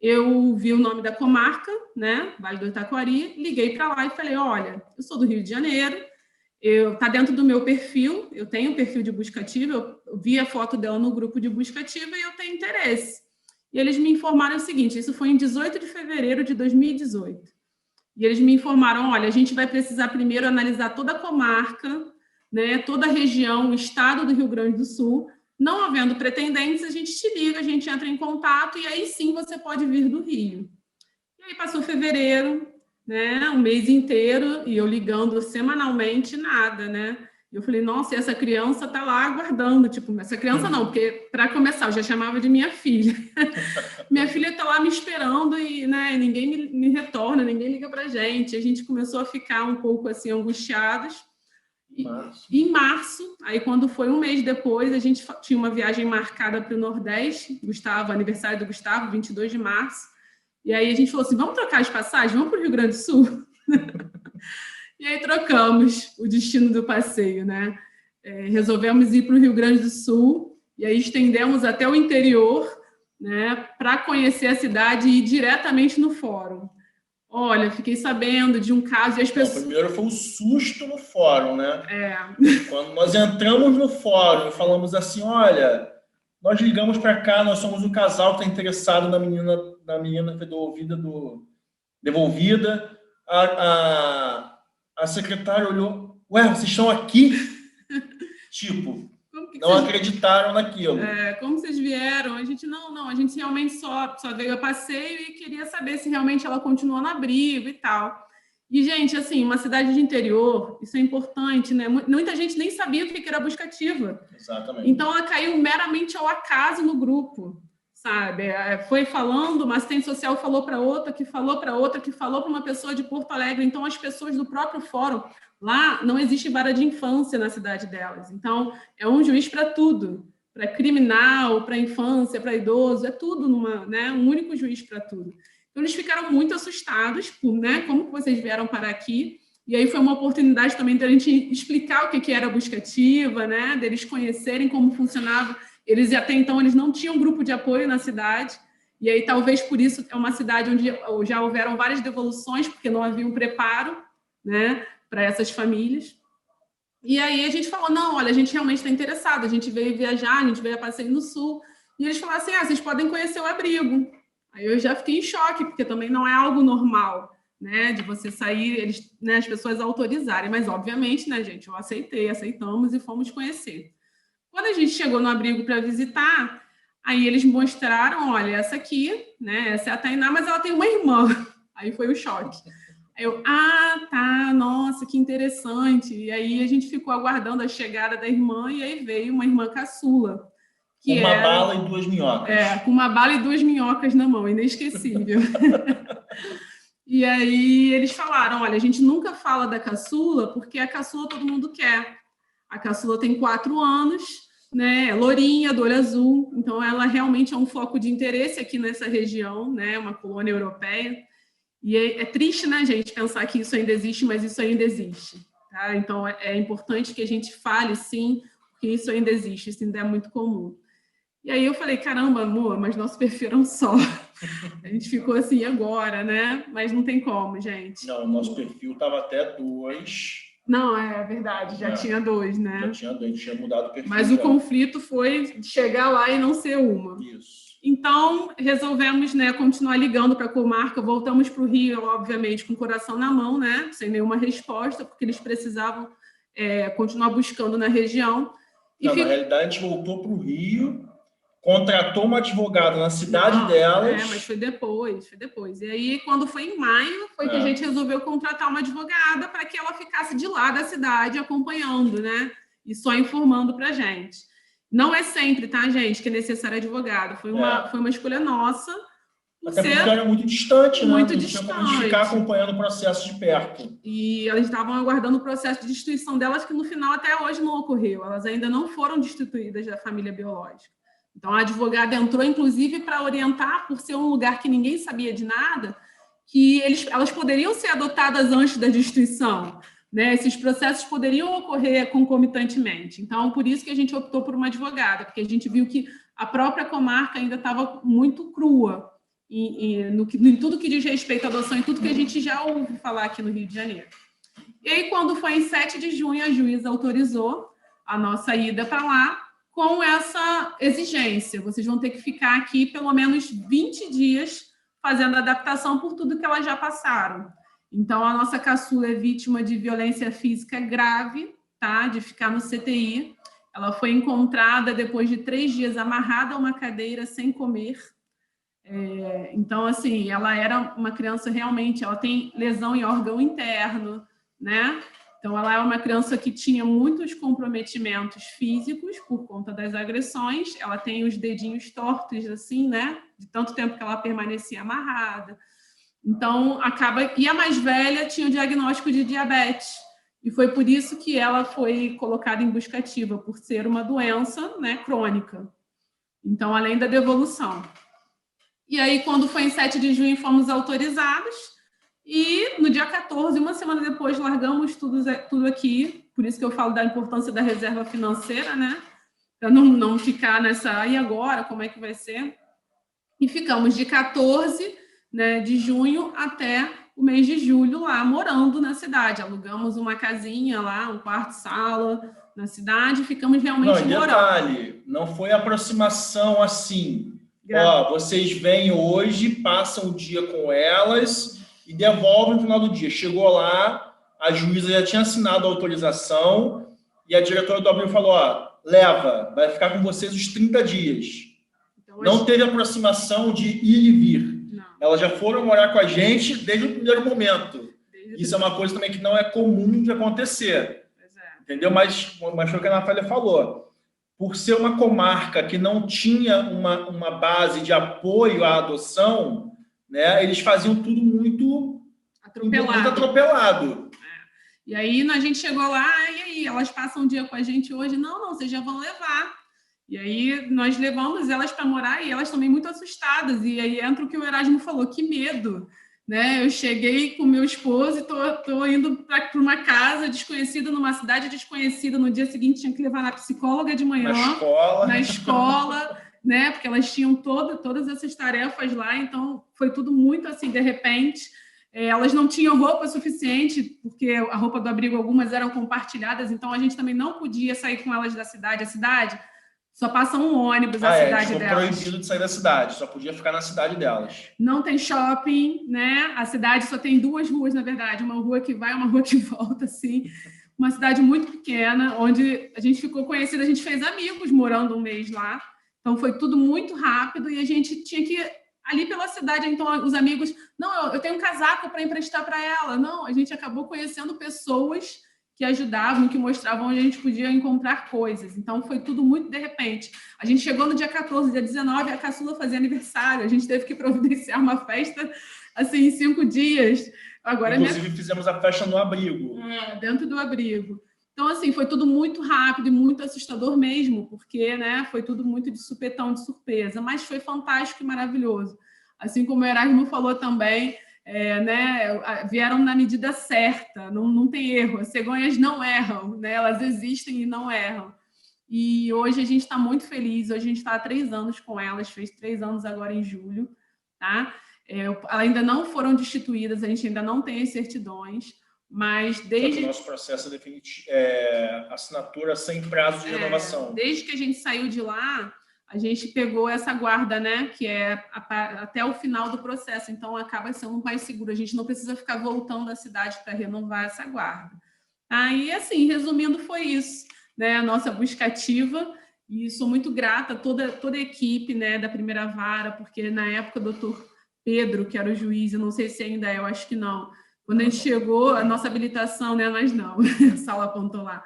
eu vi o nome da comarca, né, Vale do Taquari, liguei para lá e falei, olha, eu sou do Rio de Janeiro, está dentro do meu perfil, eu tenho um perfil de buscativa, eu vi a foto dela no grupo de buscativa e eu tenho interesse. E eles me informaram o seguinte, isso foi em 18 de fevereiro de 2018, e eles me informaram, olha, a gente vai precisar primeiro analisar toda a comarca, né, toda a região, o estado do Rio Grande do Sul. Não havendo pretendentes, a gente te liga, a gente entra em contato e aí sim você pode vir do Rio. E aí passou fevereiro, né, 1 mês inteiro, e eu ligando semanalmente, nada, né? Eu falei, nossa, essa criança tá lá aguardando, tipo, essa criança não, porque para começar eu já chamava de minha filha. Minha filha tá lá me esperando e, né, ninguém me retorna, ninguém liga pra gente. A gente começou a ficar um pouco assim angustiados. Em março, aí quando foi 1 mês depois, a gente tinha uma viagem marcada para o Nordeste, Gustavo, aniversário do Gustavo, 22 de março, e aí a gente falou assim, vamos trocar as passagens, vamos para o Rio Grande do Sul? E aí trocamos o destino do passeio, né? Resolvemos ir para o Rio Grande do Sul e aí estendemos até o interior, né, para conhecer a cidade e ir diretamente no fórum. Olha, fiquei sabendo de um caso e as pessoas... Primeiro foi um susto no fórum, né? Quando nós entramos no fórum e falamos assim, olha, nós ligamos para cá, nós somos um casal que está interessado na menina que foi devolvida. A secretária olhou, ué, vocês estão aqui? Tipo, não acreditaram naquilo. Como vocês vieram? A gente a gente realmente só veio a passeio e queria saber se realmente ela continuou no abrigo e tal. E, gente, assim, uma cidade de interior, isso é importante, né? Muita gente nem sabia o que era busca ativa. Exatamente. Então, ela caiu meramente ao acaso no grupo, sabe? Foi falando, uma assistente social falou para outra, que falou para outra, que falou para uma pessoa de Porto Alegre. Então, as pessoas do próprio fórum, lá não existe vara de infância na cidade delas. Então, é um juiz para tudo, para criminal, para infância, para idoso, é tudo um único juiz para tudo. Então, eles ficaram muito assustados, né? Como que vocês vieram parar aqui? E aí foi uma oportunidade também de a gente explicar o que era a busca ativa, né? Deles conhecerem como funcionava. Até então, eles não tinham grupo de apoio na cidade. E aí, talvez por isso, é uma cidade onde já houveram várias devoluções, porque não havia um preparo, né, para essas famílias. E aí a gente falou, não, olha, a gente realmente está interessado, a gente veio viajar, a gente veio a passeio no Sul. E eles falaram assim, vocês podem conhecer o abrigo. Aí eu já fiquei em choque, porque também não é algo normal, né, de você sair, as pessoas autorizarem. Mas, obviamente, né, gente, eu aceitamos e fomos conhecer. Quando a gente chegou no abrigo para visitar, aí eles mostraram, olha, essa aqui, né, essa é a Tainá, mas ela tem uma irmã. Aí foi o choque. Aí eu, tá, nossa, que interessante. E aí a gente ficou aguardando a chegada da irmã, e aí veio uma irmã caçula. Com uma bala e 2 minhocas. Com uma bala e 2 minhocas na mão, inesquecível. E aí eles falaram, olha, a gente nunca fala da caçula, porque a caçula todo mundo quer. A caçula tem 4 anos, né, é lourinha, do olho azul, então ela realmente é um foco de interesse aqui nessa região, né, uma colônia europeia. E é triste, né, gente, pensar que isso ainda existe, mas isso ainda existe. Tá? Então é importante que a gente fale, sim, que isso ainda existe, isso ainda é muito comum. E aí eu falei, caramba, amor, mas nosso perfil era um só. A gente ficou assim, agora, né? Mas não tem como, gente. Não, o nosso perfil estava até 2. Não, é verdade, já tinha 2, né? Já tinha 2, a gente tinha mudado o perfil. Mas o conflito foi chegar lá e não ser uma. Isso. Então, resolvemos, né, continuar ligando para a comarca, voltamos para o Rio, obviamente, com o coração na mão, né? Sem nenhuma resposta, porque eles precisavam continuar buscando na região. Na realidade, a gente voltou para o Rio, contratou uma advogada na cidade delas. Mas foi depois. E aí, quando foi em maio, que a gente resolveu contratar uma advogada para que ela ficasse de lá da cidade acompanhando, né? E só informando para a gente. Não é sempre, tá, gente, que é necessário advogado. Foi uma escolha nossa. Até porque era muito distante, né? Muito distante. A gente ficar acompanhando o processo de perto. E elas estavam aguardando o processo de destituição delas, que no final até hoje não ocorreu. Elas ainda não foram destituídas da família biológica. Então, a advogada entrou, inclusive, para orientar, por ser um lugar que ninguém sabia de nada, que elas poderiam ser adotadas antes da destituição, né? Esses processos poderiam ocorrer concomitantemente. Então, por isso que a gente optou por uma advogada, porque a gente viu que a própria comarca ainda estava muito crua em tudo que diz respeito à adoção e tudo que a gente já ouve falar aqui no Rio de Janeiro. E aí, quando foi em 7 de junho, a juíza autorizou a nossa ida para lá, com essa exigência. Vocês vão ter que ficar aqui pelo menos 20 dias fazendo adaptação por tudo que elas já passaram. Então, a nossa caçula é vítima de violência física grave, tá? De ficar no CTI. Ela foi encontrada depois de 3 dias amarrada a uma cadeira sem comer. Então, assim, ela era uma criança realmente, ela tem lesão em órgão interno, né? Então, ela é uma criança que tinha muitos comprometimentos físicos por conta das agressões. Ela tem os dedinhos tortos, assim, né? De tanto tempo que ela permanecia amarrada. Então, E a mais velha tinha o diagnóstico de diabetes. E foi por isso que ela foi colocada em busca ativa, por ser uma doença, né, crônica. Então, além da devolução. E aí, quando foi em 7 de junho, fomos autorizados. E no dia 14, uma semana depois, largamos tudo aqui. Por isso que eu falo da importância da reserva financeira, né? Para não ficar nessa, e agora, como é que vai ser? E ficamos de 14, né, de junho até o mês de julho lá, morando na cidade. Alugamos uma casinha lá, um quarto-sala na cidade, ficamos realmente morando. Detalhe, não foi aproximação assim. Ó, vocês vêm hoje, passam o dia com elas e devolvem no final do dia. Chegou lá, a juíza já tinha assinado a autorização e a diretora do Abril falou, ó, leva, vai ficar com vocês os 30 dias. Então, não teve aproximação de ir e vir. Não. Elas já foram morar com a gente desde o primeiro momento. Isso é uma coisa também que não é comum de acontecer. Entendeu? Mas foi o que a Natália falou. Por ser uma comarca que não tinha uma base de apoio à adoção, né, eles faziam tudo muito atropelado. E aí a gente chegou lá, e aí, elas passam um dia com a gente hoje? Não, vocês já vão levar. E aí nós levamos elas para morar e elas também muito assustadas. E aí entra o que o Erasmo falou, que medo. Né? Eu cheguei com meu esposo e estou indo para uma casa desconhecida, numa cidade desconhecida. No dia seguinte tinha que levar na psicóloga de manhã, na escola, né? Porque elas tinham todas essas tarefas lá. Então foi tudo muito assim, de repente. Elas não tinham roupa suficiente, porque a roupa do abrigo, algumas eram compartilhadas, então a gente também não podia sair com elas da cidade. A cidade só passa um ônibus à cidade delas. Proibido de sair da cidade, só podia ficar na cidade delas. Não tem shopping, né? A cidade só tem 2 ruas, na verdade, uma rua que vai e uma rua que volta, assim. Uma cidade muito pequena, onde a gente ficou conhecida, a gente fez amigos morando um mês lá. Então foi tudo muito rápido e a gente tinha que ali pela cidade, então os amigos, não, eu tenho um casaco para emprestar para ela. Não, a gente acabou conhecendo pessoas que ajudavam, que mostravam onde a gente podia encontrar coisas. Então, foi tudo muito de repente. A gente chegou no dia 14, dia 19, a caçula fazia aniversário. A gente teve que providenciar uma festa, assim, em 5 dias. Agora, inclusive, fizemos a festa no abrigo. Dentro do abrigo. Então, assim, foi tudo muito rápido e muito assustador mesmo, porque, né, foi tudo muito de supetão, de surpresa. Mas foi fantástico e maravilhoso. Assim como o Erasmo falou também, né, vieram na medida certa, não tem erro. As cegonhas não erram, né, elas existem e não erram. E hoje a gente está muito feliz, hoje a gente está há 3 anos com elas, fez 3 anos agora em julho, tá? Ainda não foram destituídas, a gente ainda não tem as certidões, mas desde... O nosso processo é assinatura sem prazo de renovação. Desde que a gente saiu de lá, a gente pegou essa guarda, né, que é até o final do processo, então acaba sendo mais seguro, a gente não precisa ficar voltando à cidade para renovar essa guarda. Aí, assim, resumindo, foi isso, né, a nossa busca ativa, e sou muito grata a toda a equipe, né, da primeira vara, porque na época o doutor Pedro, que era o juiz, eu não sei se ainda é, eu acho que não, quando a gente chegou, a nossa habilitação, né, mas não, a Sala apontou lá,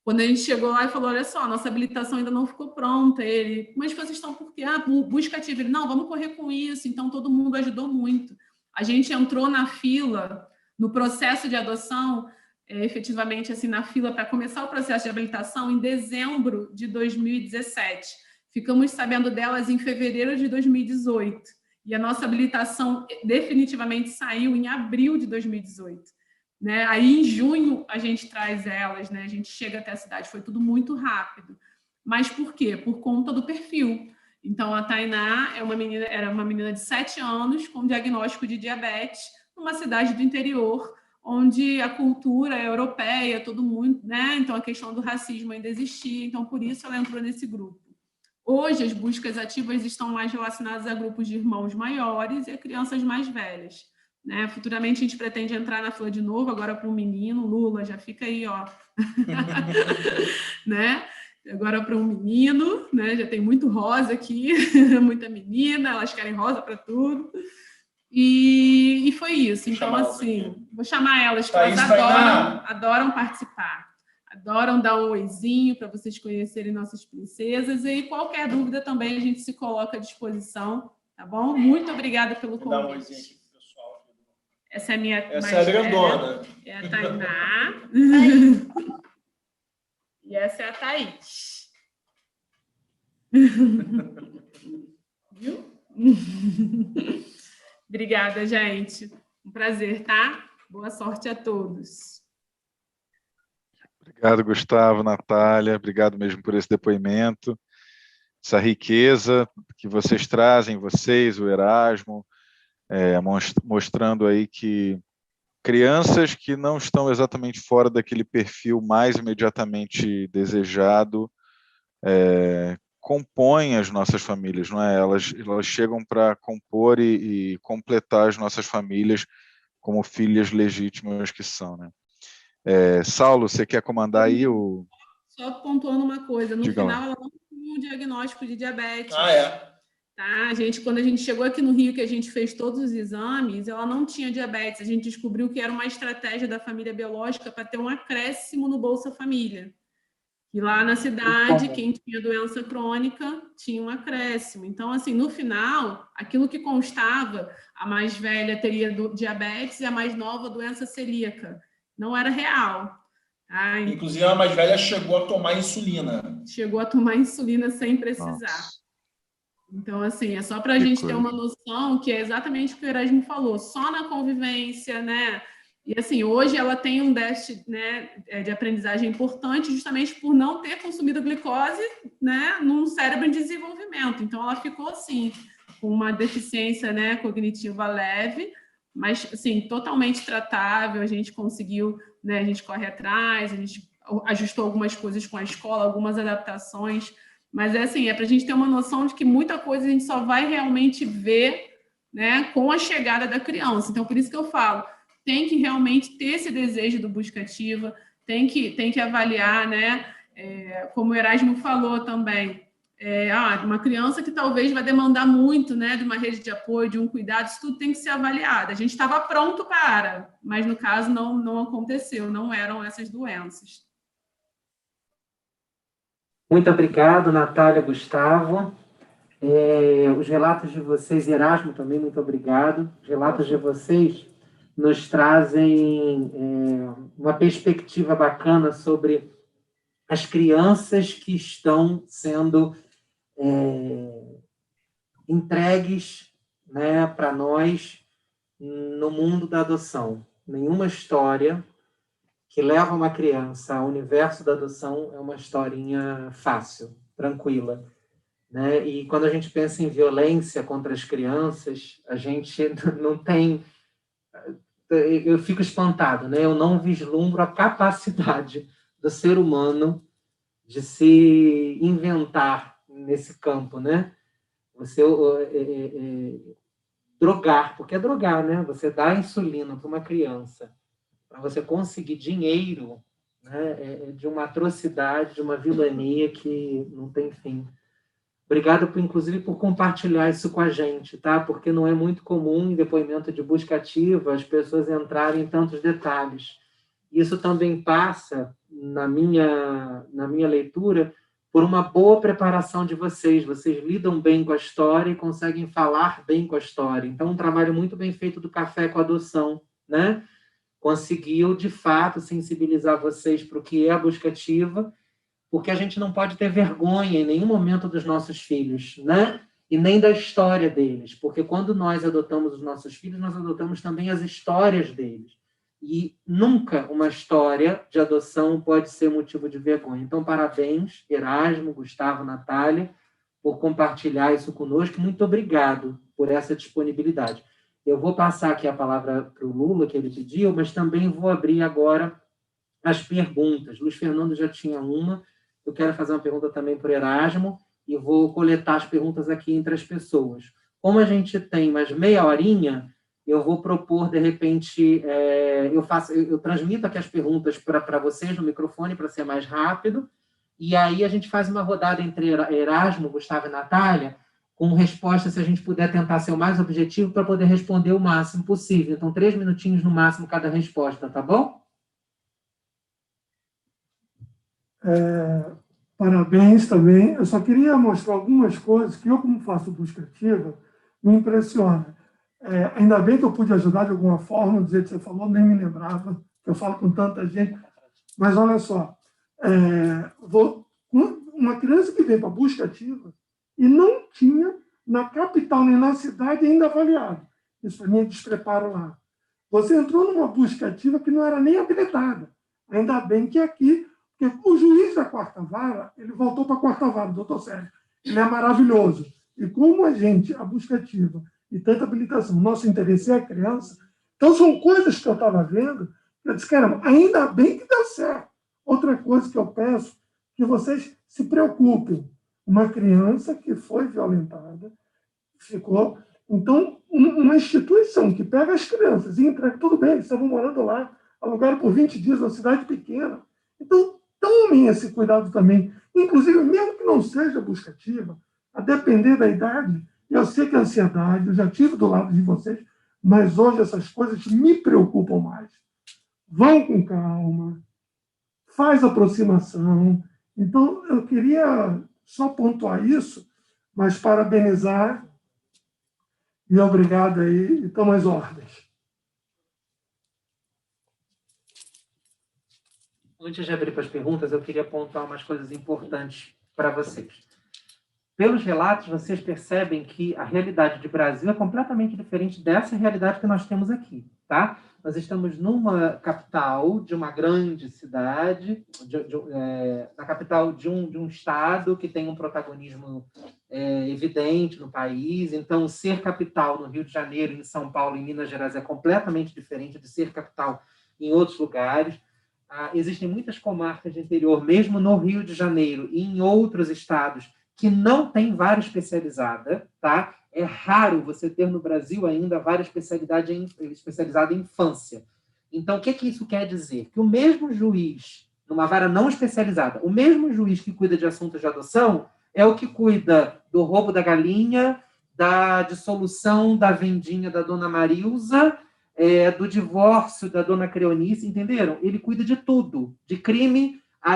quando a gente chegou lá e falou, olha só, nossa habilitação ainda não ficou pronta. Ele, mas vocês estão por quê? Busca ativa. Ele, não, vamos correr com isso. Então, todo mundo ajudou muito. A gente entrou na fila, no processo de adoção, efetivamente, assim, na fila para começar o processo de habilitação em dezembro de 2017. Ficamos sabendo delas em fevereiro de 2018. E a nossa habilitação definitivamente saiu em abril de 2018. Né? Aí, em junho, a gente traz elas, né? A gente chega até a cidade, foi tudo muito rápido. Mas por quê? Por conta do perfil. Então, a Tainá era uma menina de 7 anos com diagnóstico de diabetes, numa cidade do interior, onde a cultura é europeia, todo mundo, né? Então, a questão do racismo ainda existia, então, por isso ela entrou nesse grupo. Hoje, as buscas ativas estão mais relacionadas a grupos de irmãos maiores e a crianças mais velhas. Né? Futuramente a gente pretende entrar na fila de novo, agora para um menino, Lula, já fica aí, ó. Né? Agora para um menino, né? Já tem muito rosa aqui, muita menina, elas querem rosa para tudo. E foi isso. Então, assim, vou chamar elas, que elas adoram participar. Adoram dar um oizinho para vocês conhecerem nossas princesas. E qualquer dúvida também a gente se coloca à disposição, tá bom? Muito obrigada pelo convite. Dá um oizinho aqui. Essa é a minha... Essa é a grandona. É a Tainá. E essa é a Thaís. Viu? Obrigada, gente. Um prazer, tá? Boa sorte a todos. Obrigado, Gustavo, Natália, obrigado mesmo por esse depoimento, essa riqueza que vocês trazem, vocês, o Erasmo, mostrando aí que crianças que não estão exatamente fora daquele perfil mais imediatamente desejado compõem as nossas famílias, não é? Elas chegam para compor e completar as nossas famílias como filhas legítimas que são, né? Saulo, você quer comandar aí o... Só pontuando uma coisa, no Diga final lá. ela não tinha o diagnóstico de diabetes. Tá? Quando a gente chegou aqui no Rio, que a gente fez todos os exames, ela não tinha diabetes. A gente descobriu que era uma estratégia da família biológica para ter um acréscimo no Bolsa Família. E lá na cidade, quem tinha doença crônica tinha um acréscimo. Então, assim, no final, aquilo que constava, a mais velha teria diabetes e a mais nova doença celíaca. Não era real. Tá? Inclusive, a mais velha chegou a tomar insulina. Chegou a tomar insulina sem precisar. Nossa. Então, assim, é só para a gente ter uma noção que é exatamente o que o Erasmo falou, só na convivência, né? E, assim, hoje ela tem um déficit, né, de aprendizagem importante justamente por não ter consumido glicose, né, num cérebro em desenvolvimento. Então, ela ficou, assim, com uma deficiência, né, cognitiva leve, mas, assim, totalmente tratável. A gente conseguiu, né, a gente corre atrás, a gente ajustou algumas coisas com a escola, algumas adaptações, mas assim, para a gente ter uma noção de que muita coisa a gente só vai realmente ver, né, com a chegada da criança. Então, por isso que eu falo, tem que realmente ter esse desejo do busca ativa, tem que avaliar, né, como o Erasmo falou também, uma criança que talvez vai demandar muito, né, de uma rede de apoio, de um cuidado, isso tudo tem que ser avaliado. A gente estava pronto mas no caso não aconteceu, não eram essas doenças. Muito obrigado, Natália, Gustavo. Os relatos de vocês, Erasmo também, muito obrigado. Os relatos de vocês nos trazem uma perspectiva bacana sobre as crianças que estão sendo entregues, né, para nós no mundo da adoção. Nenhuma história que leva uma criança ao universo da adoção é uma historinha fácil, tranquila, né? E quando a gente pensa em violência contra as crianças, a gente não tem... Eu fico espantado, né? Eu não vislumbro a capacidade do ser humano de se inventar nesse campo, né? Você drogar, porque é drogar, né? Você dá insulina para uma criança para você conseguir dinheiro, né, de uma atrocidade, de uma vilania que não tem fim. Obrigado, inclusive, por compartilhar isso com a gente, tá? Porque não é muito comum em depoimento de busca ativa as pessoas entrarem em tantos detalhes. Isso também passa, na minha leitura, por uma boa preparação de vocês. Vocês lidam bem com a história e conseguem falar bem com a história. Então, um trabalho muito bem feito do Café com Adoção, né? Conseguiu, de fato, sensibilizar vocês para o que é a busca ativa, porque a gente não pode ter vergonha em nenhum momento dos nossos filhos, né? E nem da história deles, porque quando nós adotamos os nossos filhos, nós adotamos também as histórias deles. E nunca uma história de adoção pode ser motivo de vergonha. Então, parabéns, Erasmo, Gustavo, Natália, por compartilhar isso conosco. Muito obrigado por essa disponibilidade. Eu vou passar aqui a palavra para o Lula, que ele pediu, mas também vou abrir agora as perguntas. Luiz Fernando já tinha uma, eu quero fazer uma pergunta também para o Erasmo, e vou coletar as perguntas aqui entre as pessoas. Como a gente tem mais meia horinha, eu vou propor, de repente, eu transmito aqui as perguntas para vocês no microfone, para ser mais rápido, e aí a gente faz uma rodada entre Erasmo, Gustavo e Natália, com resposta, se a gente puder tentar ser o mais objetivo, para poder responder o máximo possível. Então, 3 minutinhos no máximo cada resposta, tá bom? Parabéns também. Eu só queria mostrar algumas coisas que eu, como faço busca ativa, me impressiona. Ainda bem que eu pude ajudar de alguma forma, do jeito que você falou, nem me lembrava, que eu falo com tanta gente. Mas olha só, uma criança que vem para a busca ativa e não tinha na capital nem na cidade ainda avaliado. Isso para mim é despreparo lá. Você entrou numa busca ativa que não era nem habilitada. Ainda bem que aqui, porque o juiz da quarta vara, ele voltou para a quarta vara, doutor Sérgio. Ele é maravilhoso. E como a busca ativa e tanta habilitação, nosso interesse é a criança, então são coisas que eu estava vendo, eu disse, caramba, ainda bem que deu certo. Outra coisa que eu peço, que vocês se preocupem. Uma criança que foi violentada, ficou... Então, uma instituição que pega as crianças e entrega, tudo bem, eles estavam morando lá, alugaram por 20 dias numa cidade pequena. Então, tomem esse cuidado também. Inclusive, mesmo que não seja busca ativa, a depender da idade, eu sei que a ansiedade, eu já tive do lado de vocês, mas hoje essas coisas me preocupam mais. Vão com calma, faz aproximação. Então, eu queria só pontuar isso, mas parabenizar e obrigado aí, então as ordens. Antes de abrir para as perguntas, eu queria pontuar umas coisas importantes para vocês. Pelos relatos, vocês percebem que a realidade de Brasil é completamente diferente dessa realidade que nós temos aqui, tá? Nós estamos numa capital de uma grande cidade, na capital de um estado que tem um protagonismo evidente no país. Então, ser capital no Rio de Janeiro, em São Paulo, em Minas Gerais, é completamente diferente de ser capital em outros lugares. Existem muitas comarcas de interior, mesmo no Rio de Janeiro e em outros estados, que não tem vara especializada, tá? É raro você ter no Brasil ainda vara especializada em infância. Então, o que isso quer dizer? Que o mesmo juiz, numa vara não especializada, o mesmo juiz que cuida de assuntos de adoção é o que cuida do roubo da galinha, da dissolução da vendinha da dona Marilza, do divórcio da dona Creonice, entenderam? Ele cuida de tudo, de crime a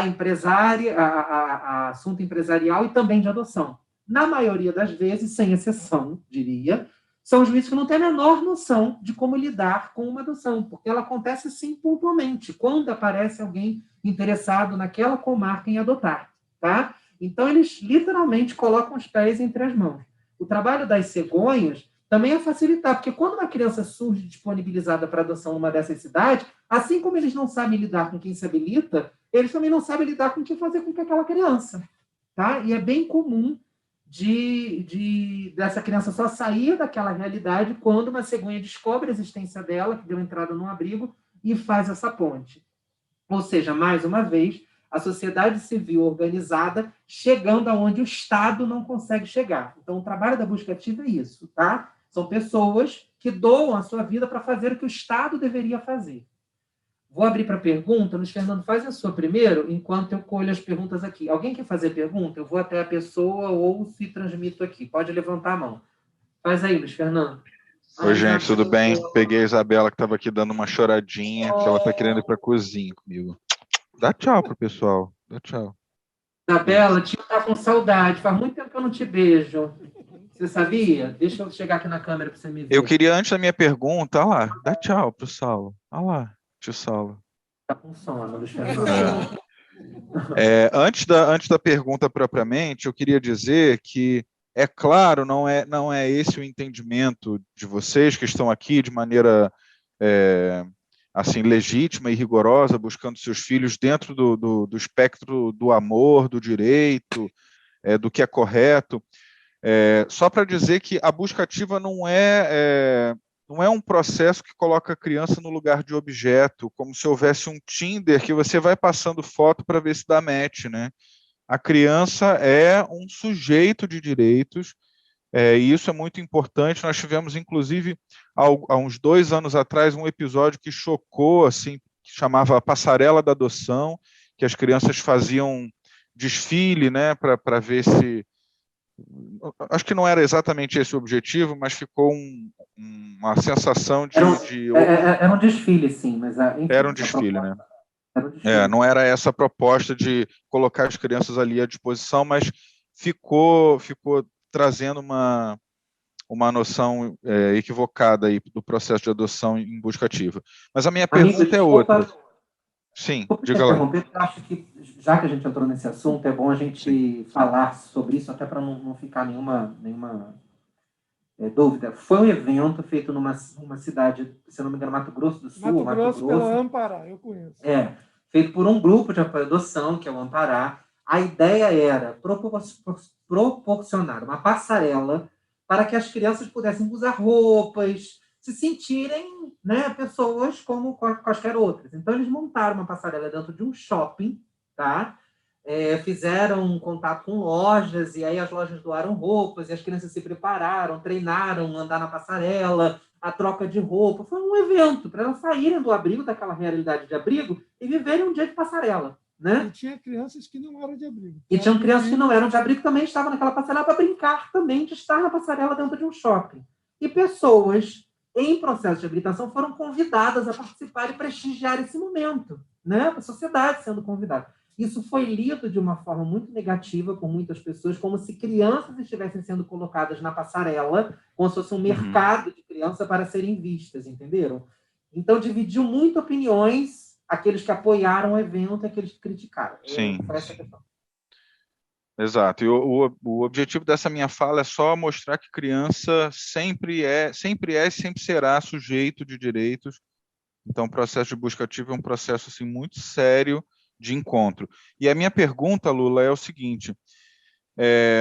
assunto empresarial e também de adoção. Na maioria das vezes, sem exceção, diria, são juízes que não têm a menor noção de como lidar com uma adoção, porque ela acontece, sim, pontualmente, quando aparece alguém interessado naquela comarca em adotar, tá? Então, eles literalmente colocam os pés entre as mãos. O trabalho das cegonhas também é facilitar, porque quando uma criança surge disponibilizada para adoção numa dessas cidades, assim como eles não sabem lidar com quem se habilita, eles também não sabem lidar com o que fazer com aquela criança, tá? E é bem comum dessa criança só sair daquela realidade quando uma cegonha descobre a existência dela, que deu entrada num abrigo, e faz essa ponte. Ou seja, mais uma vez, a sociedade civil organizada chegando aonde o Estado não consegue chegar. Então, o trabalho da busca ativa é isso, tá? São pessoas que doam a sua vida para fazer o que o Estado deveria fazer. Vou abrir para pergunta. Luiz Fernando, faz a sua primeiro, enquanto eu colho as perguntas aqui. Alguém quer fazer pergunta? Eu vou até a pessoa ou se transmito aqui. Pode levantar a mão. Faz aí, Luiz Fernando. Oi, gente, tudo bem? Peguei a Isabela, que estava aqui dando uma choradinha, que ela está querendo ir para a cozinha comigo. Dá tchau pro pessoal. Dá tchau. Isabela, tio tá com saudade. Faz muito tempo que eu não te beijo. Você sabia? Deixa eu chegar aqui na câmera para você me ver. Eu queria, antes da minha pergunta, olha lá, dá tchau pro Saulo. Olha lá, tio Saulo. Tá com sono, Luiz Fernando. Antes da pergunta propriamente, eu queria dizer que, é claro, não é esse o entendimento de vocês que estão aqui de maneira assim, legítima e rigorosa, buscando seus filhos dentro do espectro do amor, do direito, do que é correto. Só para dizer que a busca ativa não é um processo que coloca a criança no lugar de objeto, como se houvesse um Tinder que você vai passando foto para ver se dá match, né? A criança é um sujeito de direitos, e isso é muito importante. Nós tivemos, inclusive, há uns 2 anos atrás, um episódio que chocou, assim, que chamava Passarela da Adoção, que as crianças faziam desfile, né, para ver se... Acho que não era exatamente esse o objetivo, mas ficou uma sensação de... Era um desfile, sim, mas... Enfim, era um desfile, né? Não era essa a proposta de colocar as crianças ali à disposição, mas ficou trazendo uma noção equivocada aí do processo de adoção em busca ativa. Mas a minha pergunta é outra. Sim, diga lá. Eu acho que, já que a gente entrou nesse assunto, é bom a gente falar sobre isso, até para não ficar nenhuma dúvida, foi um evento feito numa cidade, se não me engano, Mato Grosso do Sul. Mato Grosso, pela Ampará, eu conheço. Feito por um grupo de apoio à adoção, que é o Ampará. A ideia era proporcionar uma passarela para que as crianças pudessem usar roupas, se sentirem, né, pessoas como quaisquer outras. Então, eles montaram uma passarela dentro de um shopping, tá? Fizeram um contato com lojas, e aí as lojas doaram roupas, e as crianças se prepararam, treinaram, andar na passarela, a troca de roupa. Foi um evento para elas saírem do abrigo, daquela realidade de abrigo, e viverem um dia de passarela. Né? E tinha crianças que não eram de abrigo. E tinham crianças que não eram de abrigo, também estavam naquela passarela para brincar também, de estar na passarela dentro de um shopping. E pessoas em processo de habilitação foram convidadas a participar e prestigiar esse momento, né? A sociedade sendo convidada. Isso foi lido de uma forma muito negativa por muitas pessoas, como se crianças estivessem sendo colocadas na passarela, como se fosse um mercado de criança para serem vistas, entenderam? Então, dividiu muito opiniões, aqueles que apoiaram o evento e aqueles que criticaram. Sim. Exato. E o objetivo dessa minha fala é só mostrar que criança sempre será sujeito de direitos. Então, o processo de busca ativa é um processo assim, muito sério de encontro. E a minha pergunta, Lula, é o seguinte: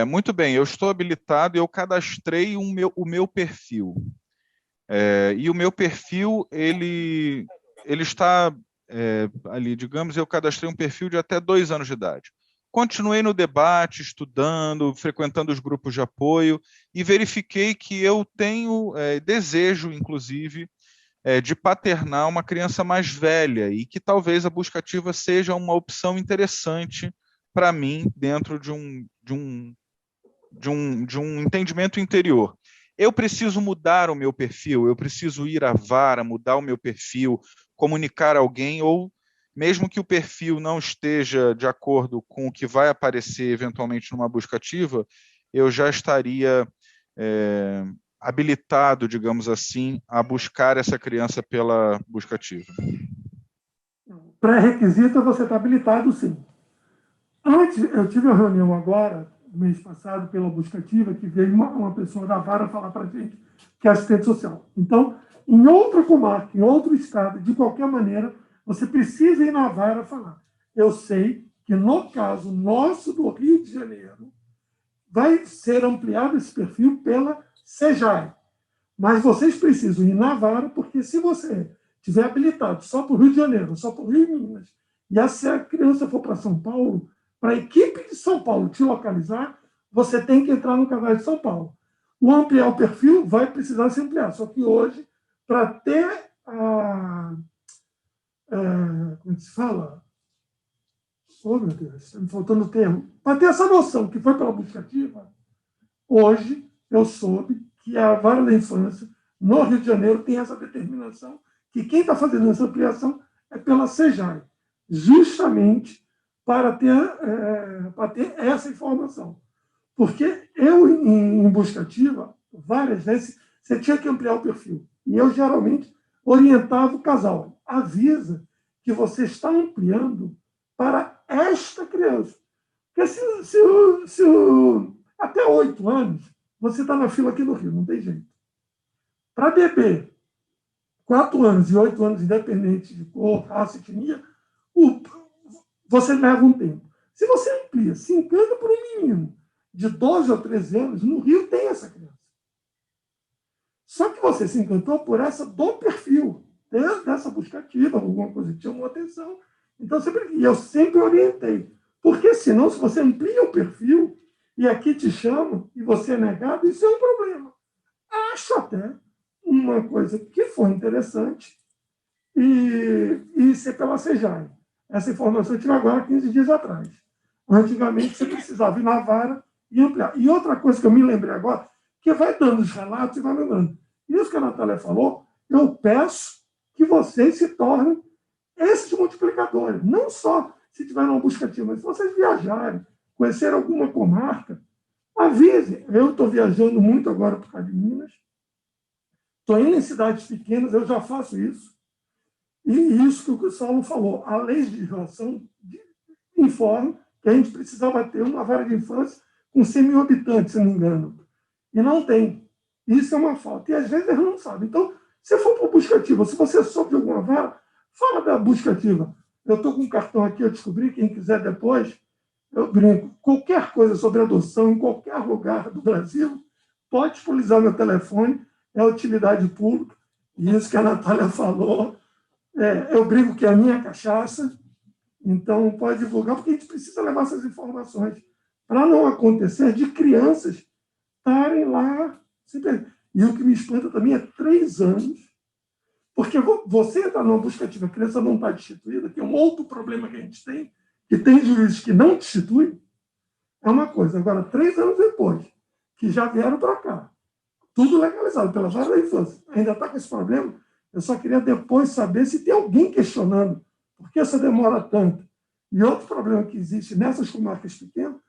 muito bem, eu estou habilitado e eu cadastrei o meu perfil. E o meu perfil, ele está ali, digamos, eu cadastrei um perfil de até 2 anos de idade. Continuei no debate, estudando, frequentando os grupos de apoio e verifiquei que eu tenho desejo, inclusive, de paternar uma criança mais velha e que talvez a busca ativa seja uma opção interessante para mim dentro de um entendimento interior. Eu preciso mudar o meu perfil, eu preciso ir à vara, mudar o meu perfil, comunicar a alguém, ou mesmo que o perfil não esteja de acordo com o que vai aparecer eventualmente numa busca ativa, eu já estaria habilitado, digamos assim, a buscar essa criança pela busca ativa. Pré-requisito é você estar habilitado, sim. Antes, eu tive uma reunião agora, mês passado, pela busca ativa, que veio uma pessoa da vara falar para a gente que é assistente social. Então, em outra comarca, em outro estado, de qualquer maneira, você precisa ir na vara falar. Eu sei que, no caso nosso do Rio de Janeiro, vai ser ampliado esse perfil pela SEJAI. Mas vocês precisam ir na vara, porque se você estiver habilitado só para o Rio de Janeiro, só para o Rio e Minas, e se a criança for para São Paulo, para a equipe de São Paulo te localizar, você tem que entrar no Cadastro de São Paulo. O ampliar o perfil vai precisar se ampliar. Só que hoje, para ter como se fala? Oh, meu Deus, está me faltando o termo. Para ter essa noção que foi pela busca ativa, hoje eu soube que a Vara da Infância, no Rio de Janeiro, tem essa determinação que quem está fazendo essa ampliação é pela SEJAI, justamente para ter essa informação. Porque eu, em busca ativa, várias vezes, você tinha que ampliar o perfil. E eu, geralmente, orientava o casal. Avisa que você está ampliando para esta criança. Porque até 8 anos, você está na fila aqui no Rio, não tem jeito. Para bebê, 4 anos e 8 anos, independente de cor, raça, etnia, você leva um tempo. Se você amplia, se encanta por um menino de 12 ou 13 anos, no Rio tem essa criança. Só que você se encantou por essa do perfil, dessa busca ativa, alguma coisa que chamou atenção. Então, eu sempre orientei. Porque senão, se você amplia o perfil e aqui te chamam e você é negado, isso é um problema. Acho até uma coisa que foi interessante e ser pela SEJAI. Essa informação eu tive agora 15 dias atrás. Antigamente, você precisava ir na vara e ampliar. E outra coisa que eu me lembrei agora, que vai dando os relatos e vai lembrando. Isso que a Natália falou, eu peço que vocês se tornem esses multiplicadores. Não só se tiver uma busca ativa, mas se vocês viajarem, conhecer alguma comarca, avise. Eu estou viajando muito agora por causa de Minas. Estou indo em cidades pequenas, eu já faço isso. E isso que o Saulo falou, a lei de legislação informa que a gente precisava ter uma vara de infância com 100 mil habitantes, se não me engano. E não tem. Isso é uma falta. E às vezes eles não sabem. Então, se for para busca ativa, se você soube de alguma vara, fala da busca ativa. Eu estou com um cartão aqui, eu descobri, quem quiser depois, eu brinco. Qualquer coisa sobre adoção, em qualquer lugar do Brasil, pode disponibilizar meu telefone, é utilidade pública. E isso que a Natália falou, eu brinco que é a minha cachaça, então pode divulgar, porque a gente precisa levar essas informações para não acontecer de crianças estarem lá. E o que me espanta também é 3 anos, porque você está numa busca ativa, a criança não está destituída, que é um outro problema que a gente tem, que tem juízes que não destituem, é uma coisa. Agora, 3 anos depois, que já vieram para cá, tudo legalizado pela vara da infância, ainda está com esse problema, eu só queria depois saber se tem alguém questionando por que essa demora tanto. E outro problema que existe nessas comarcas pequenas,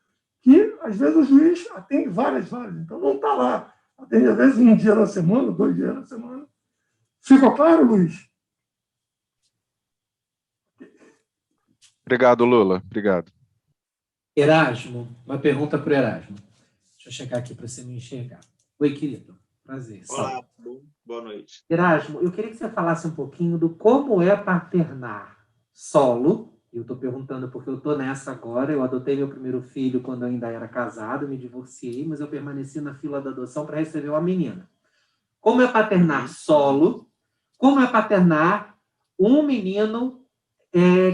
que às vezes o juiz atende várias varas, então não está lá. Atende às vezes 1 dia na semana, 2 dias na semana. Ficou claro, Luiz? Obrigado, Lula. Obrigado. Erasmo, uma pergunta para o Erasmo. Deixa eu chegar aqui para você me enxergar. Oi, querido. Prazer. Olá, boa noite. Erasmo, eu queria que você falasse um pouquinho do como é paternar solo. Eu estou perguntando porque eu estou nessa agora. Eu adotei meu primeiro filho quando eu ainda era casado, me divorciei, mas eu permaneci na fila da adoção para receber uma menina. Como é paternar solo? Como é paternar um menino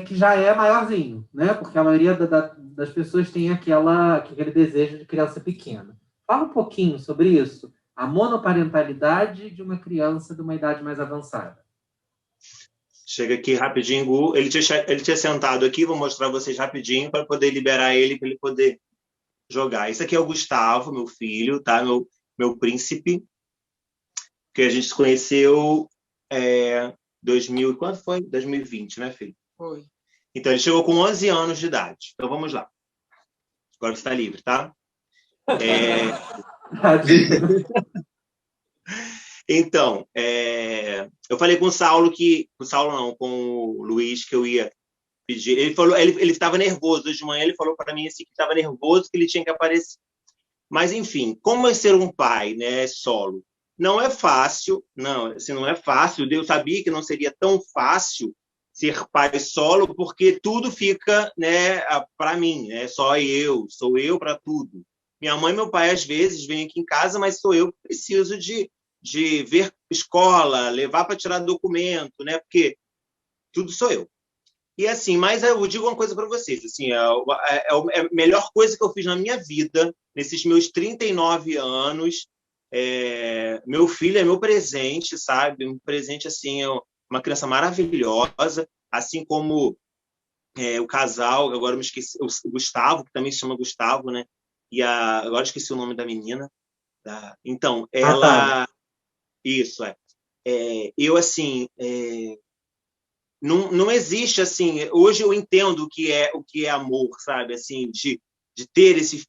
que já é maiorzinho, né? Porque a maioria das pessoas tem aquele desejo de criança pequena. Fala um pouquinho sobre isso. A monoparentalidade de uma criança de uma idade mais avançada. Chega aqui rapidinho, Gu. Ele tinha sentado aqui, vou mostrar a vocês rapidinho para poder liberar ele, para ele poder jogar. Esse aqui é o Gustavo, meu filho, tá? Meu príncipe, que a gente se conheceu 2000, quando foi? 2020, né, filho? Foi. Então, ele chegou com 11 anos de idade. Então, vamos lá. Agora você está livre, tá? Então, eu falei com o Saulo com o Luiz, que eu ia pedir. Ele falou, ele estava nervoso hoje de manhã, ele falou para mim assim, que estava nervoso, que ele tinha que aparecer. Mas, enfim, como é ser um pai, né, solo? Não é fácil, não é fácil. Eu sabia que não seria tão fácil ser pai solo, porque tudo fica, né, para mim, né? Sou eu para tudo. Minha mãe e meu pai, às vezes, vêm aqui em casa, mas sou eu que preciso de ver escola, levar para tirar documento, né? Porque tudo sou eu. E assim, mas eu digo uma coisa para vocês, assim, a melhor coisa que eu fiz na minha vida, nesses meus 39 anos, meu filho é meu presente, sabe? Um presente, assim, uma criança maravilhosa, assim como o casal, agora eu me esqueci, o Gustavo, que também se chama Gustavo, né? E agora esqueci o nome da menina. Então, ela... Isso, eu, assim... Não existe, assim... Hoje eu entendo o que é amor, sabe? Assim, de ter esse...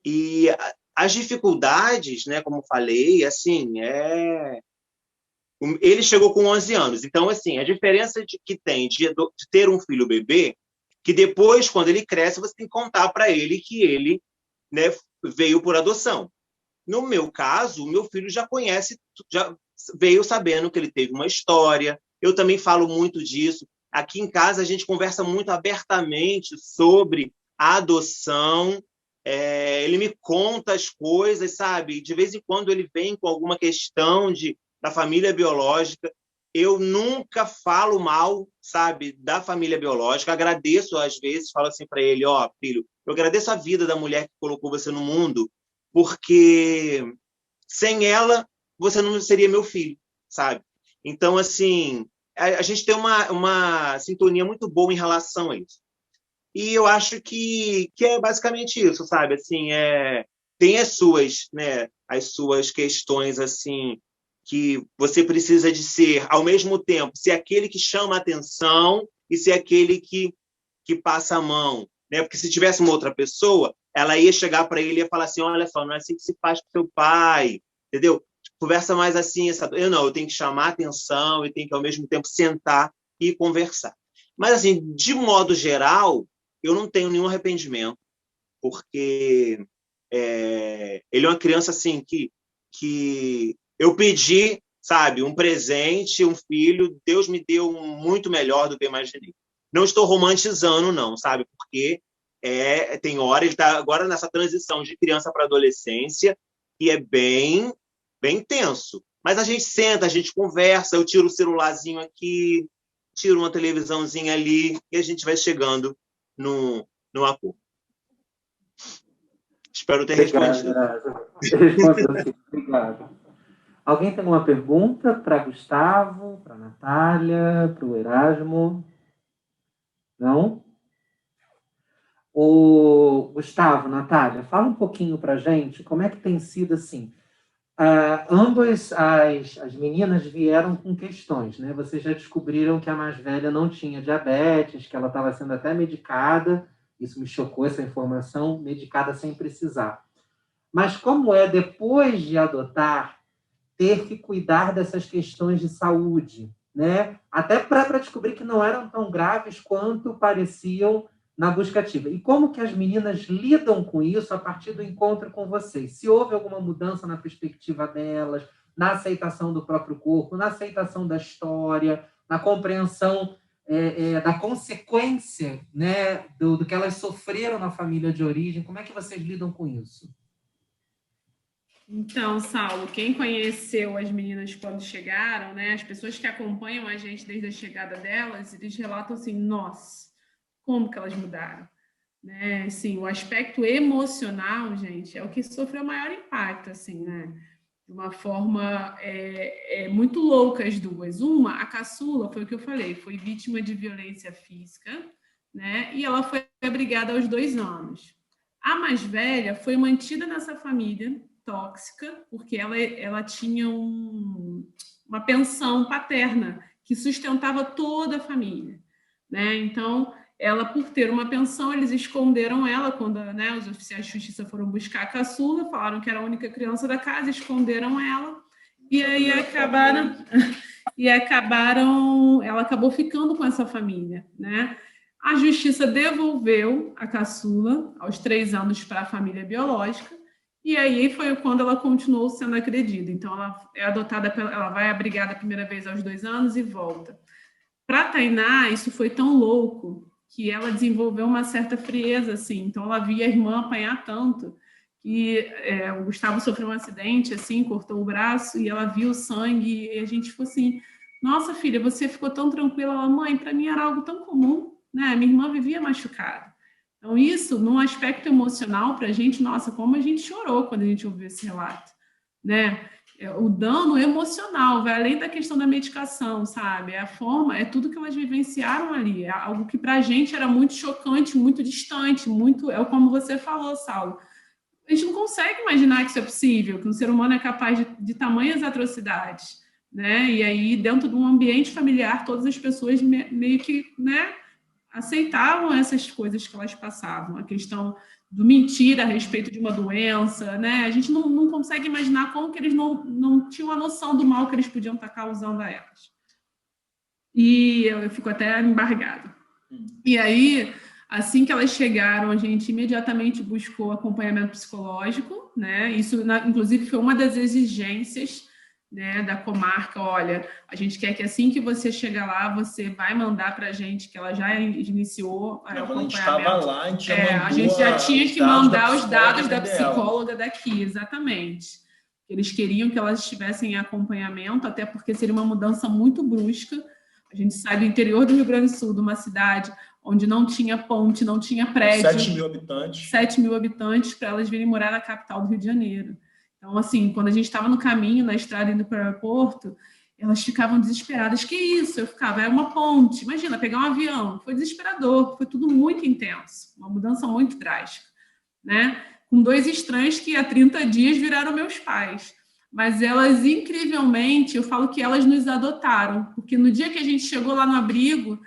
E as dificuldades, né? Como falei, assim, Ele chegou com 11 anos. Então, assim, a diferença que tem de ter um filho bebê, que depois, quando ele cresce, você tem que contar para ele que ele, né, veio por adoção. No meu caso, o meu filho já veio sabendo que ele teve uma história. Eu também falo muito disso. Aqui em casa, a gente conversa muito abertamente sobre a adoção. Ele me conta as coisas, sabe? De vez em quando ele vem com alguma questão da família biológica. Eu nunca falo mal, sabe, da família biológica. Agradeço, às vezes, falo assim para ele, filho, eu agradeço a vida da mulher que colocou você no mundo, porque sem ela, você não seria meu filho, sabe? Então, assim, a gente tem uma sintonia muito boa em relação a isso. E eu acho que é basicamente isso, sabe? Assim, tem as suas questões, assim, que você precisa de ser, ao mesmo tempo, ser aquele que chama a atenção e ser aquele que passa a mão, né? Porque se tivesse uma outra pessoa, ela ia chegar para ele e ia falar assim, olha só, não é assim que se faz com seu pai, entendeu? Conversa mais assim, eu tenho que chamar a atenção e tenho que, ao mesmo tempo, sentar e conversar. Mas, assim, de modo geral, eu não tenho nenhum arrependimento, porque ele é uma criança, assim, que que eu pedi, sabe, um presente, um filho, Deus me deu um muito melhor do que eu imaginei. Não estou romantizando, não, sabe, porque tem hora, ele está agora nessa transição de criança para adolescência, e é bem tenso. Mas a gente senta, a gente conversa, eu tiro o celularzinho aqui, tiro uma televisãozinha ali, e a gente vai chegando no acordo. Espero ter respondido. Obrigado. Alguém tem uma pergunta para Gustavo, para a Natália, para o Erasmo? Não? O Gustavo, Natália, fala um pouquinho para a gente como é que tem sido assim. Ambas as meninas vieram com questões, né? Vocês já descobriram que a mais velha não tinha diabetes, que ela estava sendo até medicada. Isso me chocou, essa informação, medicada sem precisar. Mas como é, depois de adotar, ter que cuidar dessas questões de saúde, né? Até para descobrir que não eram tão graves quanto pareciam na busca ativa. E como que as meninas lidam com isso a partir do encontro com vocês? Se houve alguma mudança na perspectiva delas, na aceitação do próprio corpo, na aceitação da história, na compreensão da consequência, né, do que elas sofreram na família de origem, como é que vocês lidam com isso? Então, Saulo, quem conheceu as meninas quando chegaram, né, as pessoas que acompanham a gente desde a chegada delas, eles relatam assim, nossa, como que elas mudaram, né? Assim, o aspecto emocional, gente, é o que sofreu o maior impacto, assim, né? De uma forma muito louca as duas. A caçula, foi o que eu falei, foi vítima de violência física, né? E ela foi abrigada aos 2 anos. A mais velha foi mantida nessa família tóxica, porque ela tinha uma pensão paterna que sustentava toda a família, né? Então, ela, por ter uma pensão, eles esconderam ela quando, né, os oficiais de justiça foram buscar a caçula, falaram que era a única criança da casa, esconderam ela, e aí ela acabou ficando com essa família, né? A justiça devolveu a caçula aos 3 anos para a família biológica, e aí foi quando ela continuou sendo agredida. Então, ela é adotada, ela vai abrigada a primeira vez aos 2 anos e volta. Para a Tainá, isso foi tão louco que ela desenvolveu uma certa frieza, assim. Então, ela via a irmã apanhar tanto que o Gustavo sofreu um acidente, assim, cortou o braço, e ela viu o sangue, e a gente ficou assim, nossa, filha, você ficou tão tranquila. Ela, mãe, para mim era algo tão comum, né? Minha irmã vivia machucada. Então, isso, num aspecto emocional, para a gente, nossa, como a gente chorou quando a gente ouviu esse relato, né? O dano emocional vai além da questão da medicação, sabe? É a forma, é tudo que elas vivenciaram ali. É algo que para a gente era muito chocante, muito distante, muito. É como você falou, Saulo. A gente não consegue imaginar que isso é possível, que um ser humano é capaz de tamanhas atrocidades, né? E aí, dentro de um ambiente familiar, todas as pessoas meio que, né, aceitavam essas coisas que elas passavam. A questão do mentir a respeito de uma doença, né? A gente não consegue imaginar como que eles não tinham a noção do mal que eles podiam estar causando a elas. E eu fico até embargada. E aí, assim que elas chegaram, a gente imediatamente buscou acompanhamento psicológico, né? Isso, inclusive, foi uma das exigências, né, da comarca. Olha, a gente quer que assim que você chegar lá, você vai mandar para a gente, que ela já iniciou o acompanhamento. A gente estava lá, a gente já tinha que mandar os dados da psicóloga daqui, exatamente. Eles queriam que elas estivessem em acompanhamento, até porque seria uma mudança muito brusca. A gente sai do interior do Rio Grande do Sul, de uma cidade onde não tinha ponte, não tinha prédio. 7.000 habitantes. 7.000 habitantes, para elas virem morar na capital do Rio de Janeiro. Então, assim, quando a gente estava no caminho, na estrada indo para o aeroporto, elas ficavam desesperadas. Que isso? Eu ficava, é uma ponte. Imagina, pegar um avião. Foi desesperador, foi tudo muito intenso. Uma mudança muito drástica, né? Com 2 estranhos que há 30 dias viraram meus pais. Mas elas, incrivelmente, eu falo que elas nos adotaram. Porque no dia que a gente chegou lá no abrigo,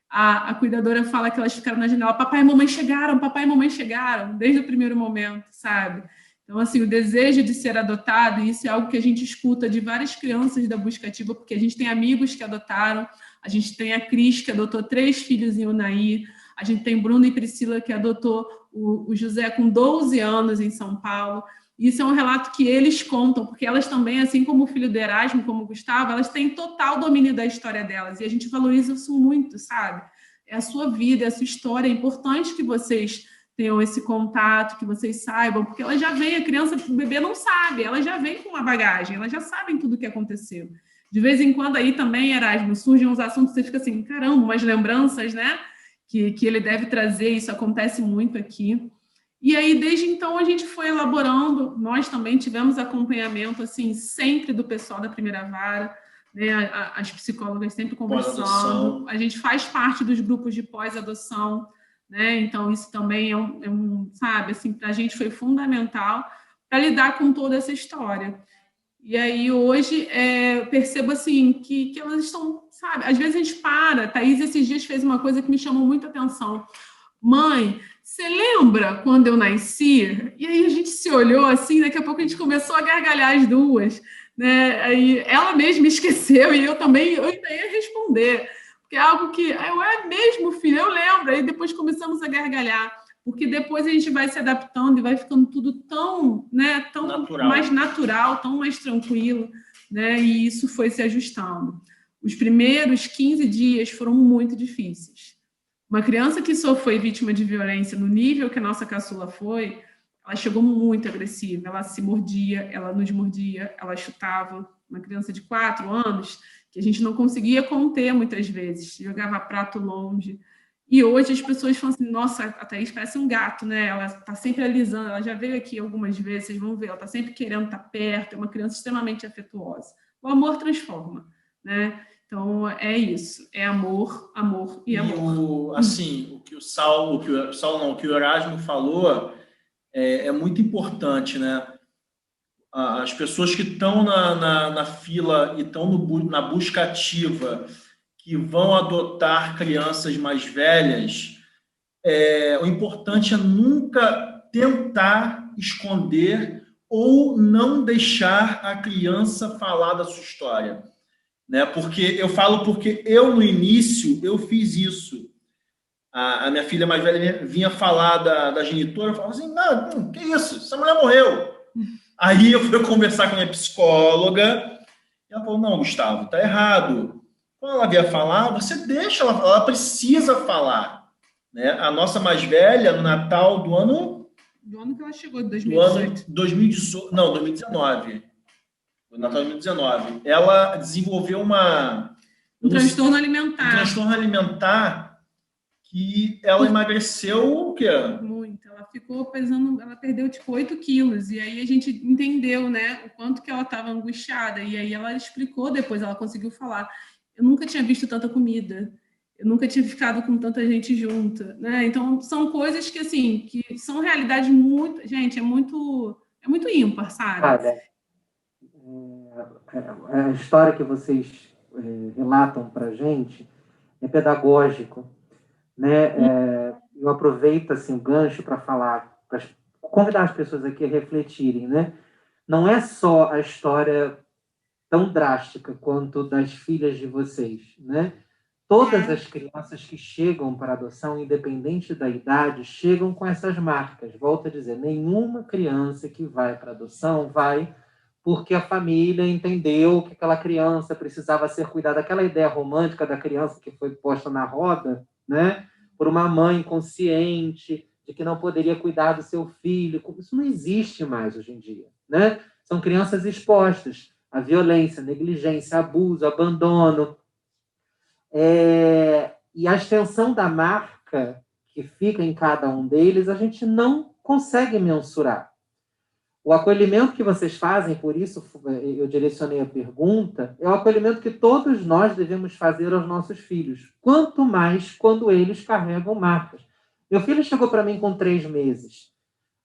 a cuidadora fala que elas ficaram na janela. Papai e mamãe chegaram, desde o primeiro momento, sabe? Então, assim, o desejo de ser adotado, e isso é algo que a gente escuta de várias crianças da busca ativa, porque a gente tem amigos que adotaram, a gente tem a Cris, que adotou 3 filhos em Unai, a gente tem Bruno e Priscila, que adotou o José com 12 anos em São Paulo. Isso é um relato que eles contam, porque elas também, assim como o filho do Erasmo, como o Gustavo, elas têm total domínio da história delas, e a gente valoriza isso muito, sabe? É a sua vida, é a sua história, é importante que vocês tenham esse contato, que vocês saibam, porque ela já vem, a criança, o bebê não sabe, ela já vem com uma bagagem, elas já sabem tudo o que aconteceu. De vez em quando aí também, Erasmo, surgem uns assuntos, você fica assim, caramba, umas lembranças, né? Que ele deve trazer, isso acontece muito aqui. E aí, desde então, a gente foi elaborando, nós também tivemos acompanhamento, assim, sempre do pessoal da primeira vara, né? As psicólogas sempre conversando, a gente faz parte dos grupos de pós-adoção, né? Então, isso também sabe, assim, para a gente foi fundamental para lidar com toda essa história. E aí, hoje, percebo, assim, que elas estão, sabe, às vezes a gente para, Thaís esses dias fez uma coisa que me chamou muita atenção. Mãe, você lembra quando eu nasci? E aí a gente se olhou assim, daqui a pouco a gente começou a gargalhar as duas, né? Aí ela mesma esqueceu e eu ainda ia responder, porque é algo que, mesmo, filho, eu lembro. Aí depois começamos a gargalhar, porque depois a gente vai se adaptando e vai ficando tudo tão, né, tão mais natural, tão mais tranquilo, né? E isso foi se ajustando. Os primeiros 15 dias foram muito difíceis. Uma criança que só foi vítima de violência no nível que a nossa caçula foi, ela chegou muito agressiva, ela se mordia, ela nos mordia, ela chutava. Uma criança de 4 anos que a gente não conseguia conter muitas vezes, jogava prato longe. E hoje as pessoas falam assim, nossa, a Thaís parece um gato, né? Ela está sempre alisando, ela já veio aqui algumas vezes, vocês vão ver, ela está sempre querendo estar perto, é uma criança extremamente afetuosa. O amor transforma, né? Então, é isso. É amor, amor e amor. O que o Erasmo falou é muito importante, né? As pessoas que estão na fila e estão na busca ativa, que vão adotar crianças mais velhas, o importante é nunca tentar esconder ou não deixar a criança falar da sua história. Né? Porque eu, no início, eu fiz isso. A minha filha mais velha vinha falar da genitora, eu falava assim, não, que isso? Essa mulher morreu. Aí eu fui conversar com a minha psicóloga, e ela falou, não, Gustavo, tá errado. Quando ela vier falar, você deixa ela precisa falar. Né? A nossa mais velha, no Natal do ano... Do ano que ela chegou, de 2018. 2019. No Natal de 2019, ela desenvolveu um transtorno alimentar. Um transtorno alimentar que ela emagreceu o quê? Muito. Ela ficou pesando, ela perdeu tipo 8 quilos. E aí a gente entendeu, né, o quanto que ela estava angustiada. E aí ela explicou depois, ela conseguiu falar. Eu nunca tinha visto tanta comida. Eu nunca tinha ficado com tanta gente junta, né? Então, são coisas que, assim, que são realidades muito... Gente, é muito ímpar, sabe? A história que vocês relatam para a gente é pedagógico, né? Eu aproveito assim, o gancho para falar, para convidar as pessoas aqui a refletirem, né? Não é só a história tão drástica quanto das filhas de vocês, né? Todas as crianças que chegam para adoção, independente da idade, chegam com essas marcas. Volto a dizer, nenhuma criança que vai para adoção vai porque a família entendeu que aquela criança precisava ser cuidada, aquela ideia romântica da criança que foi posta na roda, né, por uma mãe consciente de que não poderia cuidar do seu filho. Isso não existe mais hoje em dia, né? São crianças expostas à violência, negligência, abuso, abandono. E a extensão da marca que fica em cada um deles, a gente não consegue mensurar. O acolhimento que vocês fazem, por isso eu direcionei a pergunta, é o acolhimento que todos nós devemos fazer aos nossos filhos, quanto mais quando eles carregam marcas. Meu filho chegou para mim com 3 meses,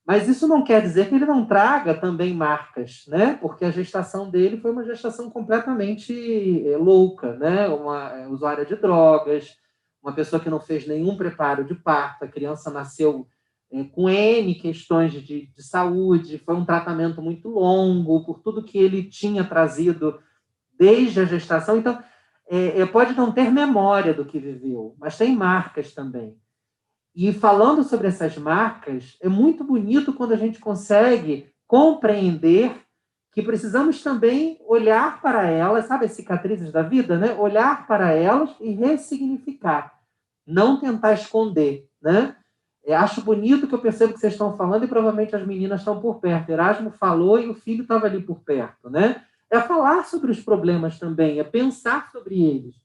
mas isso não quer dizer que ele não traga também marcas, né? Porque a gestação dele foi uma gestação completamente louca, né? Uma usuária de drogas, uma pessoa que não fez nenhum preparo de parto, a criança nasceu com N questões de saúde, foi um tratamento muito longo, por tudo que ele tinha trazido desde a gestação. Então, pode não ter memória do que viveu, mas tem marcas também. E falando sobre essas marcas, é muito bonito quando a gente consegue compreender que precisamos também olhar para elas, sabe, as cicatrizes da vida, né? Olhar para elas e ressignificar, não tentar esconder, né? Acho bonito que eu percebo que vocês estão falando e provavelmente as meninas estão por perto. Erasmo falou e o filho estava ali por perto, né? É falar sobre os problemas também, é pensar sobre eles,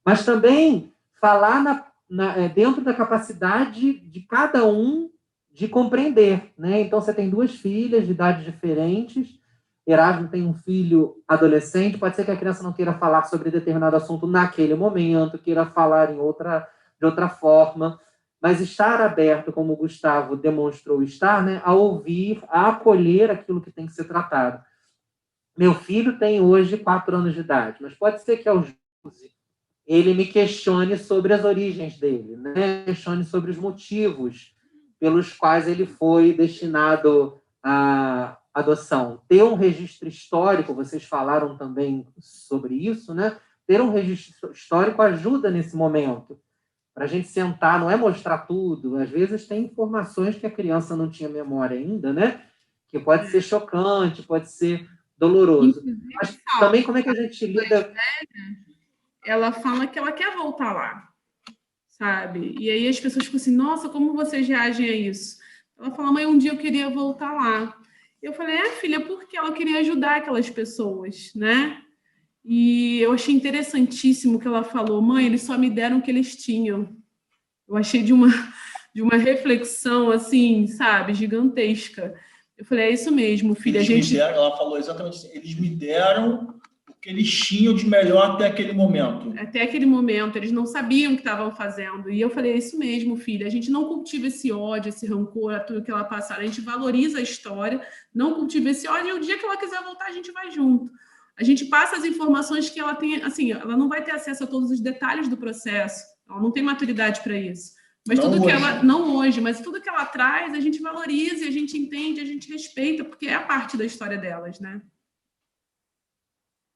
mas também falar dentro da capacidade de cada um de compreender, né? Então, você tem 2 filhas de idades diferentes, Erasmo tem um filho adolescente, pode ser que a criança não queira falar sobre determinado assunto naquele momento, queira falar de outra forma, mas estar aberto, como o Gustavo demonstrou estar, né, a ouvir, a acolher aquilo que tem que ser tratado. Meu filho tem hoje 4 anos de idade, mas pode ser que aos 12 ele me questione sobre as origens dele, né? Questione sobre os motivos pelos quais ele foi destinado à adoção. Ter um registro histórico, vocês falaram também sobre isso, né? Ter um registro histórico ajuda nesse momento, para a gente sentar, não é mostrar tudo, às vezes tem informações que a criança não tinha memória ainda, né? Que pode ser chocante, pode ser doloroso. Mas também como é que a gente lida... Ela fala que ela quer voltar lá, sabe? E aí as pessoas ficam assim, nossa, como vocês reagem a isso? Ela fala, mãe, um dia eu queria voltar lá. Eu falei, filha, porque ela queria ajudar aquelas pessoas, né? E eu achei interessantíssimo que ela falou, mãe, eles só me deram o que eles tinham. Eu achei de uma reflexão, assim, sabe, gigantesca. Eu falei, é isso mesmo, filha. Ela falou exatamente assim, eles me deram o que eles tinham de melhor até aquele momento. Até aquele momento, eles não sabiam o que estavam fazendo. E eu falei, é isso mesmo, filha. A gente não cultiva esse ódio, esse rancor, a tudo que ela passaram. A gente valoriza a história, não cultiva esse ódio, e o dia que ela quiser voltar, a gente vai junto. A gente passa as informações que ela tem, assim, ela não vai ter acesso a todos os detalhes do processo, ela não tem maturidade para isso. Mas não tudo hoje. Que ela, não hoje, mas tudo que ela traz, a gente valoriza, a gente entende, a gente respeita, porque é a parte da história delas, né?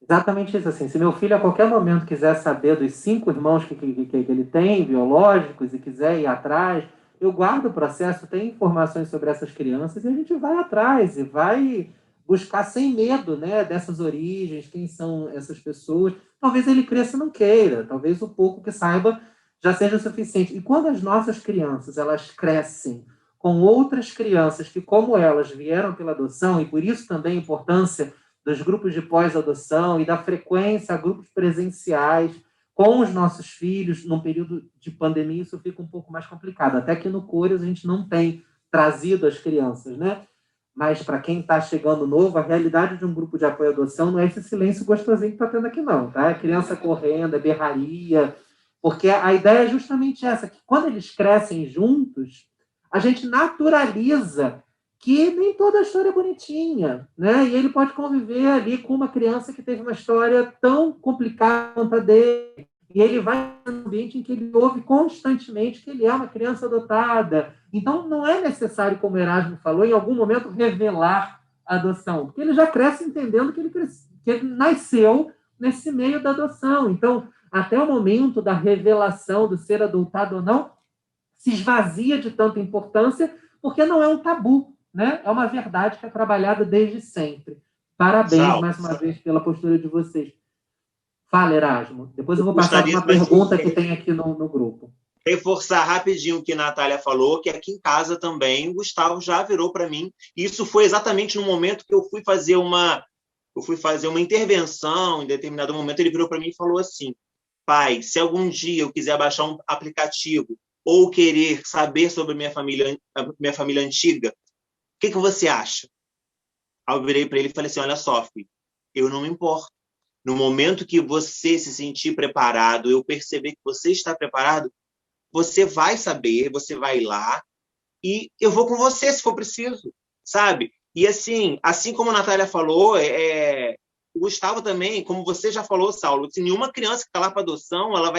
Exatamente isso, assim, se meu filho a qualquer momento quiser saber dos 5 irmãos que ele tem, biológicos, e quiser ir atrás, eu guardo o processo, tem informações sobre essas crianças, e a gente vai atrás, e vai buscar sem medo, né, dessas origens, quem são essas pessoas. Talvez ele cresça e não queira, talvez o pouco que saiba já seja o suficiente. E quando as nossas crianças, elas crescem com outras crianças que, como elas, vieram pela adoção, e por isso também a importância dos grupos de pós-adoção e da frequência a grupos presenciais com os nossos filhos, num período de pandemia, isso fica um pouco mais complicado. Até que no Cores a gente não tem trazido as crianças, né? Mas para quem está chegando novo, a realidade de um grupo de apoio à adoção não é esse silêncio gostosinho que está tendo aqui, não, tá? É criança correndo, é berraria, porque a ideia é justamente essa, que quando eles crescem juntos, a gente naturaliza que nem toda a história é bonitinha, né? E ele pode conviver ali com uma criança que teve uma história tão complicada quanto a dele, e ele vai num ambiente em que ele ouve constantemente que ele é uma criança adotada. Então, não é necessário, como o Erasmo falou, em algum momento revelar a adoção, porque ele já cresce entendendo que ele nasceu nesse meio da adoção. Então, até o momento da revelação do ser adotado ou não, se esvazia de tanta importância, porque não é um tabu, né? É uma verdade que é trabalhada desde sempre. Parabéns, mais uma vez, pela postura de vocês. Fala, Erasmo. Depois eu vou passar uma pergunta que tem aqui no grupo. Reforçar rapidinho o que a Natália falou, que aqui em casa também o Gustavo já virou para mim. Isso foi exatamente no momento que eu fui fazer uma intervenção, em determinado momento ele virou para mim e falou assim, pai, se algum dia eu quiser baixar um aplicativo ou querer saber sobre a minha família antiga, o que você acha? Aí eu virei para ele e falei assim, olha só, filho, eu não me importo. No momento que você se sentir preparado, eu perceber que você está preparado, você vai saber, você vai lá e eu vou com você se for preciso, sabe? E assim como a Natália falou, o Gustavo também, como você já falou, Saulo, se nenhuma criança que está lá para adoção, ela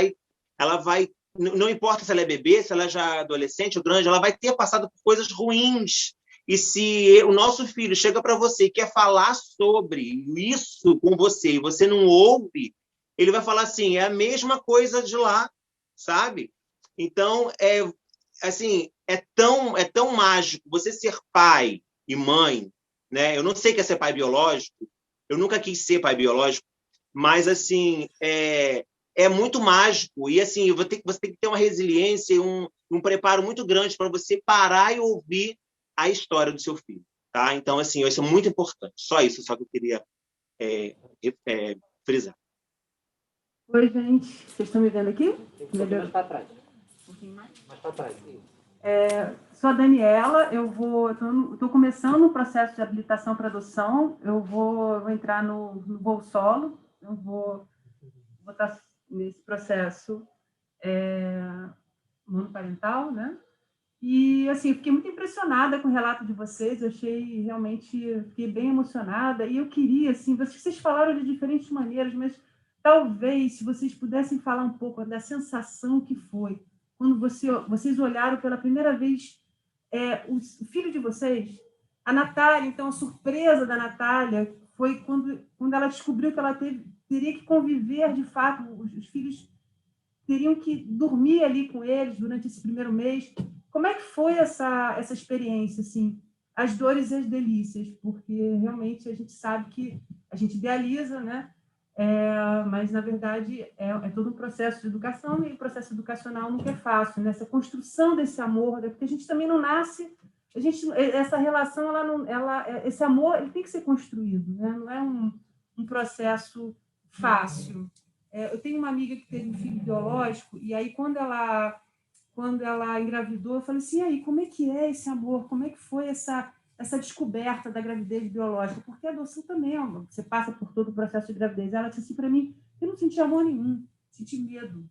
vai, não importa se ela é bebê, se ela já é adolescente ou grande, ela vai ter passado por coisas ruins. E se o nosso filho chega para você e quer falar sobre isso com você e você não ouve, ele vai falar assim, é a mesma coisa de lá, sabe? Então, é tão mágico você ser pai e mãe né? Eu não sei o que é ser pai biológico, eu nunca quis ser pai biológico, mas, assim, é muito mágico. E, assim, você tem que ter uma resiliência, um preparo muito grande para você parar e ouvir a história do seu filho, tá? Então, assim, isso é muito importante. Só isso, só que eu queria frisar. Oi, gente. Vocês estão me vendo aqui? Mais para trás. Um pouquinho mais? Mais para trás. Sou a Daniela, estou começando o processo de habilitação para adoção, eu vou entrar no voo solo, eu vou estar nesse processo monoparental, né? E, assim, fiquei muito impressionada com o relato de vocês, fiquei bem emocionada, e eu queria, assim, vocês falaram de diferentes maneiras, mas talvez, se vocês pudessem falar um pouco da sensação que foi, quando vocês olharam pela primeira vez o filho de vocês, a Natália. Então, a surpresa da Natália foi quando ela descobriu que ela teria que conviver, de fato, os filhos teriam que dormir ali com eles durante esse primeiro mês. Como é que foi essa experiência, assim, as dores e as delícias? Porque, realmente, a gente sabe que a gente idealiza, né? Mas, na verdade, é todo um processo de educação, e o processo educacional nunca é fácil, né? Essa construção desse amor, né? Porque a gente também não nasce... essa relação, esse amor, ele tem que ser construído, né? Não é um processo fácil. Eu tenho uma amiga que teve um filho biológico, e aí, quando ela engravidou, eu falei assim, e aí, como é que é esse amor? Como é que foi essa descoberta da gravidez biológica? Porque a adoção também, você passa por todo o processo de gravidez. Ela disse assim para mim, eu não senti amor nenhum, senti medo.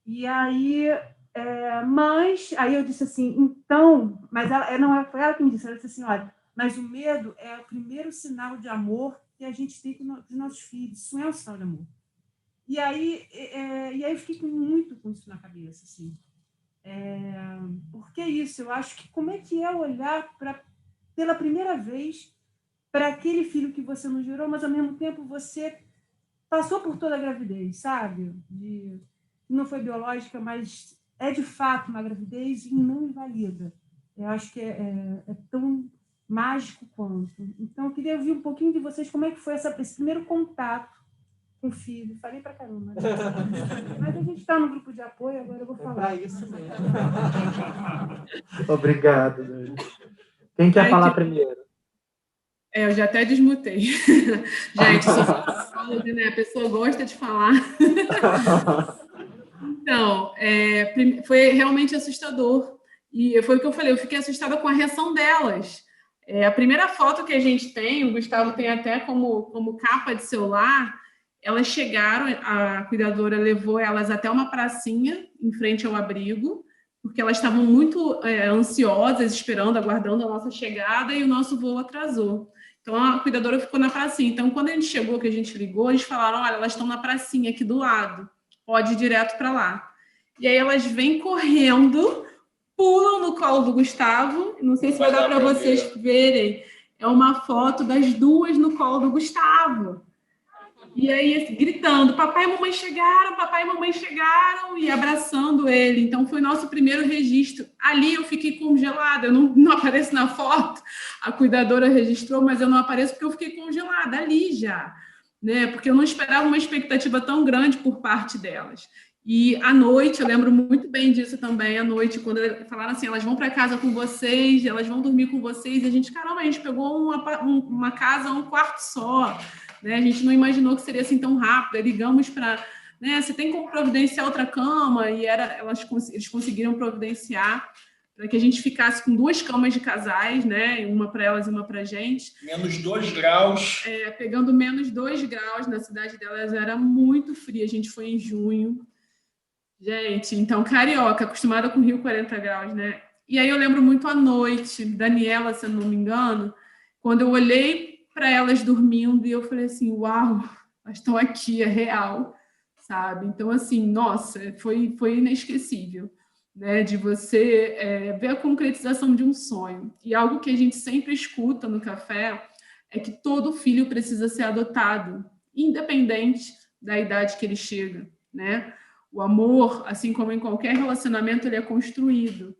E aí, mas aí eu disse assim, então, mas não foi ela que me disse, ela disse assim, olha, mas o medo é o primeiro sinal de amor que a gente tem com os nossos filhos, isso é um sinal de amor. E aí eu fiquei muito com isso na cabeça, assim. Porque é isso, eu acho que como é que é olhar pela primeira vez para aquele filho que você não gerou, mas ao mesmo tempo você passou por toda a gravidez, sabe? Não foi biológica, mas é de fato uma gravidez e não invalida. Eu acho que é tão mágico quanto. Então, eu queria ouvir um pouquinho de vocês, como é que foi esse primeiro contato com o filho. Falei pra caramba, né? Mas a gente está no grupo de apoio, agora eu vou falar. Isso mesmo. Obrigado. Quem quer falar primeiro? Eu já até desmutei. Gente, né? A pessoa gosta de falar. Então, foi realmente assustador. E foi o que eu falei, eu fiquei assustada com a reação delas. A primeira foto que a gente tem, o Gustavo tem até como capa de celular, elas chegaram, a cuidadora levou elas até uma pracinha em frente ao abrigo, porque elas estavam muito ansiosas, esperando, aguardando a nossa chegada, e o nosso voo atrasou. Então, a cuidadora ficou na pracinha. Então, quando a gente chegou, que a gente ligou, eles falaram, olha, elas estão na pracinha aqui do lado, pode ir direto para lá. E aí elas vêm correndo, pulam no colo do Gustavo, não sei se vai dar para vocês verem, é uma foto das duas no colo do Gustavo. E aí, gritando, papai e mamãe chegaram, e abraçando ele. Então, foi nosso primeiro registro. Ali eu fiquei congelada, eu não apareço na foto, a cuidadora registrou, mas eu não apareço porque eu fiquei congelada ali já, né? Porque eu não esperava uma expectativa tão grande por parte delas. E à noite, eu lembro muito bem disso também, à noite, quando falaram assim, elas vão para casa com vocês, elas vão dormir com vocês, e a gente, caramba, a gente pegou uma casa, um quarto só, né? A gente não imaginou que seria assim tão rápido. Ligamos para, né, você tem como providenciar outra cama? E eles conseguiram providenciar para que a gente ficasse com 2 camas de casais, né? Uma para elas e uma para a gente. Menos 2 graus. Pegando menos 2 graus, na cidade delas era muito frio, a gente foi em junho. Gente, então, carioca, acostumada com Rio 40 graus, né? E aí eu lembro muito à noite, Daniela, se eu não me engano, quando eu olhei para elas dormindo, e eu falei assim, uau, elas estão aqui, é real, sabe? Então, assim, nossa, foi inesquecível, né? De você ver a concretização de um sonho. E algo que a gente sempre escuta no café é que todo filho precisa ser adotado, independente da idade que ele chega, né? O amor, assim como em qualquer relacionamento, ele é construído.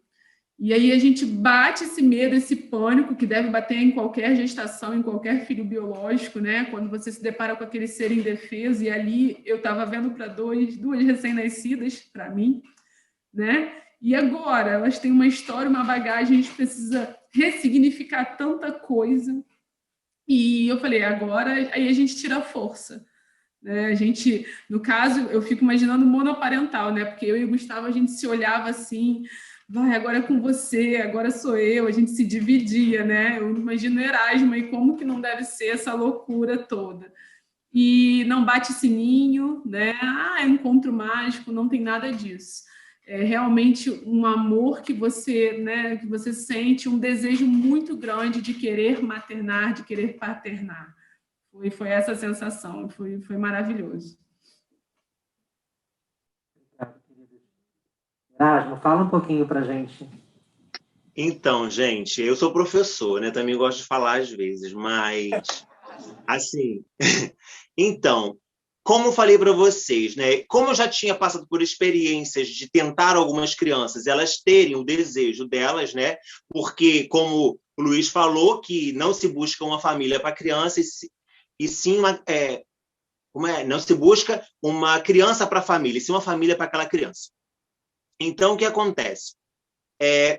E aí a gente bate esse medo, esse pânico que deve bater em qualquer gestação, em qualquer filho biológico, né? Quando você se depara com aquele ser indefeso, e ali eu estava vendo para duas recém-nascidas, para mim, né? E agora elas têm uma história, uma bagagem, a gente precisa ressignificar tanta coisa. E eu falei, agora aí a gente tira a força. A gente, no caso, eu fico imaginando monoparental, né? Porque eu e o Gustavo, a gente se olhava assim, vai, agora é com você, agora sou eu, a gente se dividia, né? Eu imagino Erasmo e como que não deve ser essa loucura toda. E não bate sininho, né? Ah, é um encontro mágico, não tem nada disso. É realmente um amor que você, né, que você sente, um desejo muito grande de querer maternar, de querer paternar. Foi essa sensação, foi maravilhoso. Erasmo, fala um pouquinho para a gente. Então, gente, eu sou professor, né? Também gosto de falar às vezes, mas, assim... Então, como eu falei para vocês, né? Como eu já tinha passado por experiências de tentar algumas crianças, elas terem o desejo delas, né? Porque, como o Luiz falou, que não se busca uma família para criança, e sim não se busca uma criança para a família, e sim uma família para aquela criança. Então, o que acontece?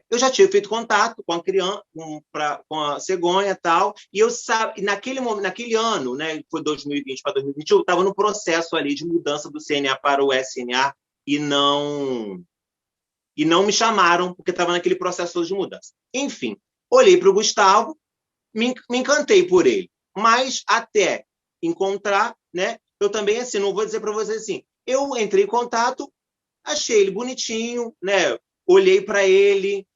Eu já tinha feito contato com a criança, com a cegonha e tal, e naquele ano, né, foi 2020 para 2021, eu estava no processo ali de mudança do CNA para o SNA e não me chamaram, porque estava naquele processo de mudança. Enfim, olhei para o Gustavo, me encantei por ele, mas até encontrar, né, eu também, assim, não vou dizer para vocês assim, eu entrei em contato, achei ele bonitinho, né? Olhei para ele,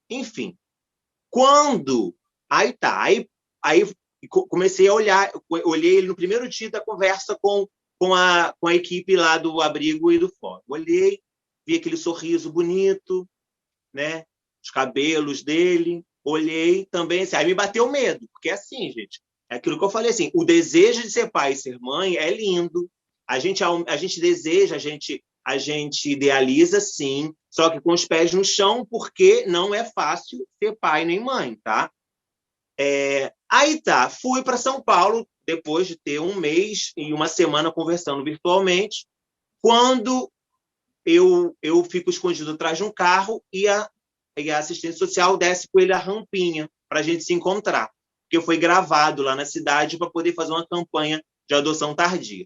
enfim. Aí comecei a olhar, olhei ele no primeiro dia da conversa com a equipe lá do abrigo e do fórum. Olhei, vi aquele sorriso bonito, né? Os cabelos dele, olhei também, assim, aí me bateu medo, porque é assim, gente, é aquilo que eu falei, assim, o desejo de ser pai e ser mãe é lindo, a gente deseja, a gente idealiza, sim, só que com os pés no chão, porque não é fácil ser pai nem mãe, tá? Aí tá, fui para São Paulo, depois de ter 1 mês e 1 semana conversando virtualmente, quando eu fico escondido atrás de um carro e a assistente social desce com ele a rampinha para a gente se encontrar, porque foi gravado lá na cidade para poder fazer uma campanha de adoção tardia.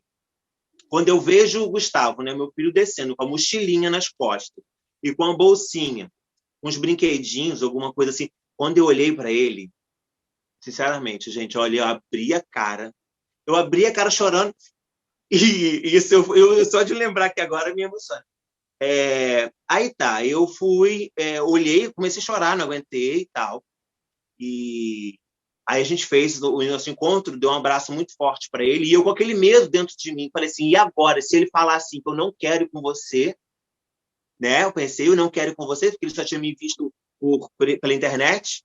Quando eu vejo o Gustavo, né, meu filho, descendo com a mochilinha nas costas e com a bolsinha, uns brinquedinhos, alguma coisa assim, quando eu olhei para ele, sinceramente, gente, olha, eu abri a cara chorando, e isso eu só de lembrar que agora me emociona. Aí tá, eu fui, olhei, comecei a chorar, não aguentei e tal, e aí a gente fez o nosso encontro, deu um abraço muito forte para ele, e eu com aquele medo dentro de mim, falei assim, e agora? Se ele falar assim, que eu não quero ir com você, né? Eu pensei, eu não quero ir com você, porque ele só tinha me visto pela internet.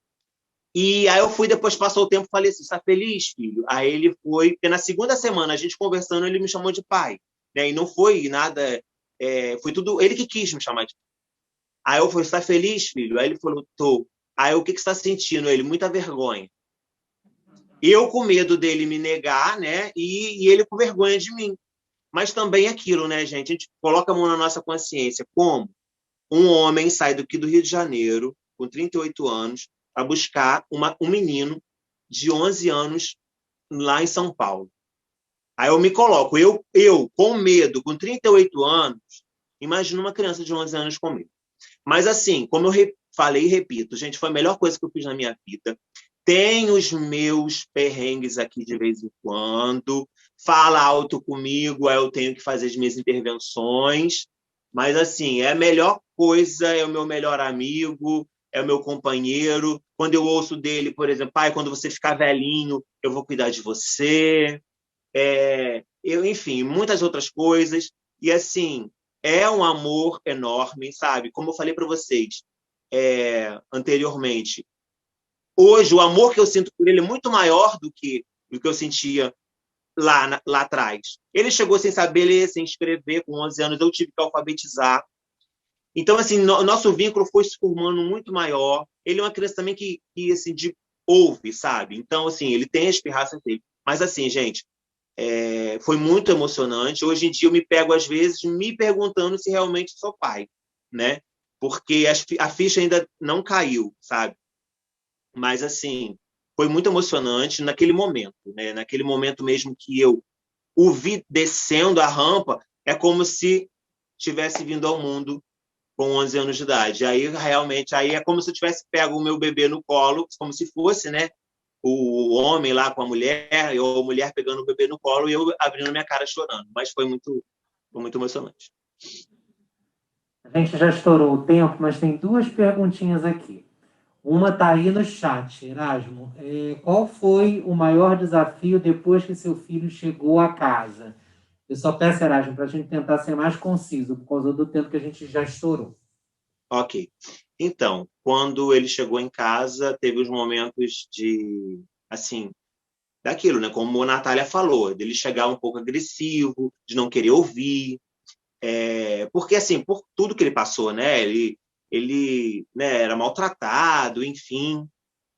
E aí eu fui, depois passou o tempo, falei assim, está feliz, filho? Aí ele foi, porque na segunda semana, a gente conversando, ele me chamou de pai, né? E não foi nada, foi tudo ele que quis me chamar de pai. Aí eu falei, está feliz, filho? Aí ele falou, tô. Aí o que você está sentindo? Ele, muita vergonha. Eu com medo dele me negar, né? E ele com vergonha de mim. Mas também aquilo, né, gente? A gente coloca a mão na nossa consciência. Como um homem sai daqui do Rio de Janeiro, com 38 anos, para buscar um menino de 11 anos lá em São Paulo. Aí eu me coloco, eu com medo, com 38 anos, imagina uma criança de 11 anos com medo. Mas assim, como eu falei e repito, gente, foi a melhor coisa que eu fiz na minha vida. Tem os meus perrengues aqui de vez em quando, fala alto comigo, aí eu tenho que fazer as minhas intervenções, mas assim, é a melhor coisa, é o meu melhor amigo, é o meu companheiro. Quando eu ouço dele, por exemplo, pai, quando você ficar velhinho, eu vou cuidar de você, enfim, muitas outras coisas, e assim, é um amor enorme, sabe? Como eu falei para vocês anteriormente, hoje, o amor que eu sinto por ele é muito maior do que eu sentia lá atrás. Ele chegou sem saber ler, sem escrever, com 11 anos, eu tive que alfabetizar. Então, assim, nosso vínculo foi se formando muito maior. Ele é uma criança também que assim, ouve, sabe? Então, assim, ele tem as pirraças dele. Mas, assim, gente, foi muito emocionante. Hoje em dia eu me pego, às vezes, me perguntando se realmente sou pai, né? Porque a ficha ainda não caiu, sabe? Mas, assim, foi muito emocionante naquele momento, né? Naquele momento mesmo que eu o vi descendo a rampa, é como se tivesse vindo ao mundo com 11 anos de idade. Aí, realmente, aí é como se eu tivesse pego o meu bebê no colo, como se fosse, né? O homem lá com a mulher, ou a mulher pegando o bebê no colo e eu abrindo minha cara chorando. Mas foi muito emocionante. A gente já estourou o tempo, mas tem 2 perguntinhas aqui. Uma está aí no chat, Erasmo. Qual foi o maior desafio depois que seu filho chegou a casa? Eu só peço, Erasmo, para a gente tentar ser mais conciso, por causa do tempo que a gente já estourou. Ok. Então, quando ele chegou em casa, teve os momentos de, assim, daquilo, né? Como a Natália falou, dele chegar um pouco agressivo, de não querer ouvir, porque, assim, por tudo que ele passou, né? Ele né, era maltratado, enfim,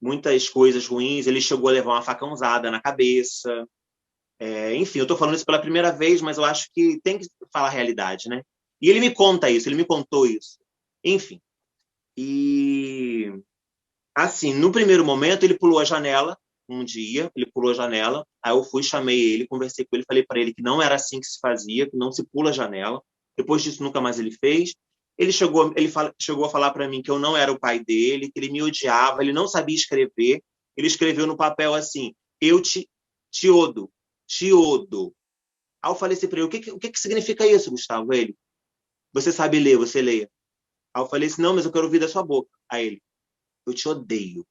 muitas coisas ruins. Ele chegou a levar uma facãozada na cabeça. Enfim, eu estou falando isso pela primeira vez, mas eu acho que tem que falar a realidade, né? E ele me conta isso, ele me contou isso. Enfim. E, assim, no primeiro momento, ele pulou a janela, um dia, ele pulou a janela, aí eu fui, chamei ele, conversei com ele, falei para ele que não era assim que se fazia, que não se pula a janela. Depois disso, nunca mais ele fez. Ele chegou a falar para mim que eu não era o pai dele, que ele me odiava, ele não sabia escrever. Ele escreveu no papel assim, eu te odo. Aí eu falei assim para ele, o que significa isso, Gustavo? Ele, você sabe ler, você leia. Aí eu falei assim, não, mas eu quero ouvir da sua boca. Aí ele, eu te odeio.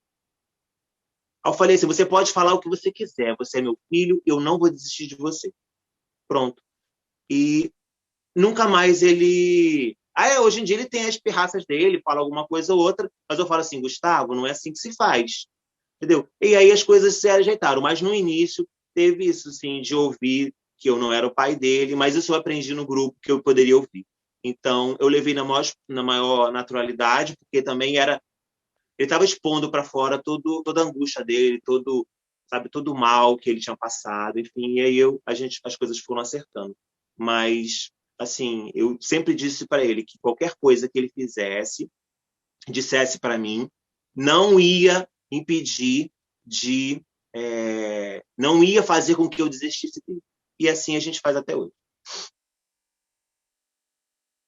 Aí eu falei assim, você pode falar o que você quiser, você é meu filho, eu não vou desistir de você. Pronto. E nunca mais ele... hoje em dia ele tem as pirraças dele, fala alguma coisa ou outra, mas eu falo assim, Gustavo, não é assim que se faz. Entendeu? E aí as coisas se ajeitaram, mas no início teve isso, sim, de ouvir que eu não era o pai dele, mas isso eu aprendi no grupo que eu poderia ouvir. Então, eu levei na maior naturalidade, porque também ele estava expondo para fora toda a angústia dele, todo o mal que ele tinha passado, enfim, e aí as coisas foram acertando. Mas, assim, eu sempre disse para ele que qualquer coisa que ele fizesse, dissesse para mim, não ia impedir não ia fazer com que eu desistisse dele. E assim a gente faz até hoje.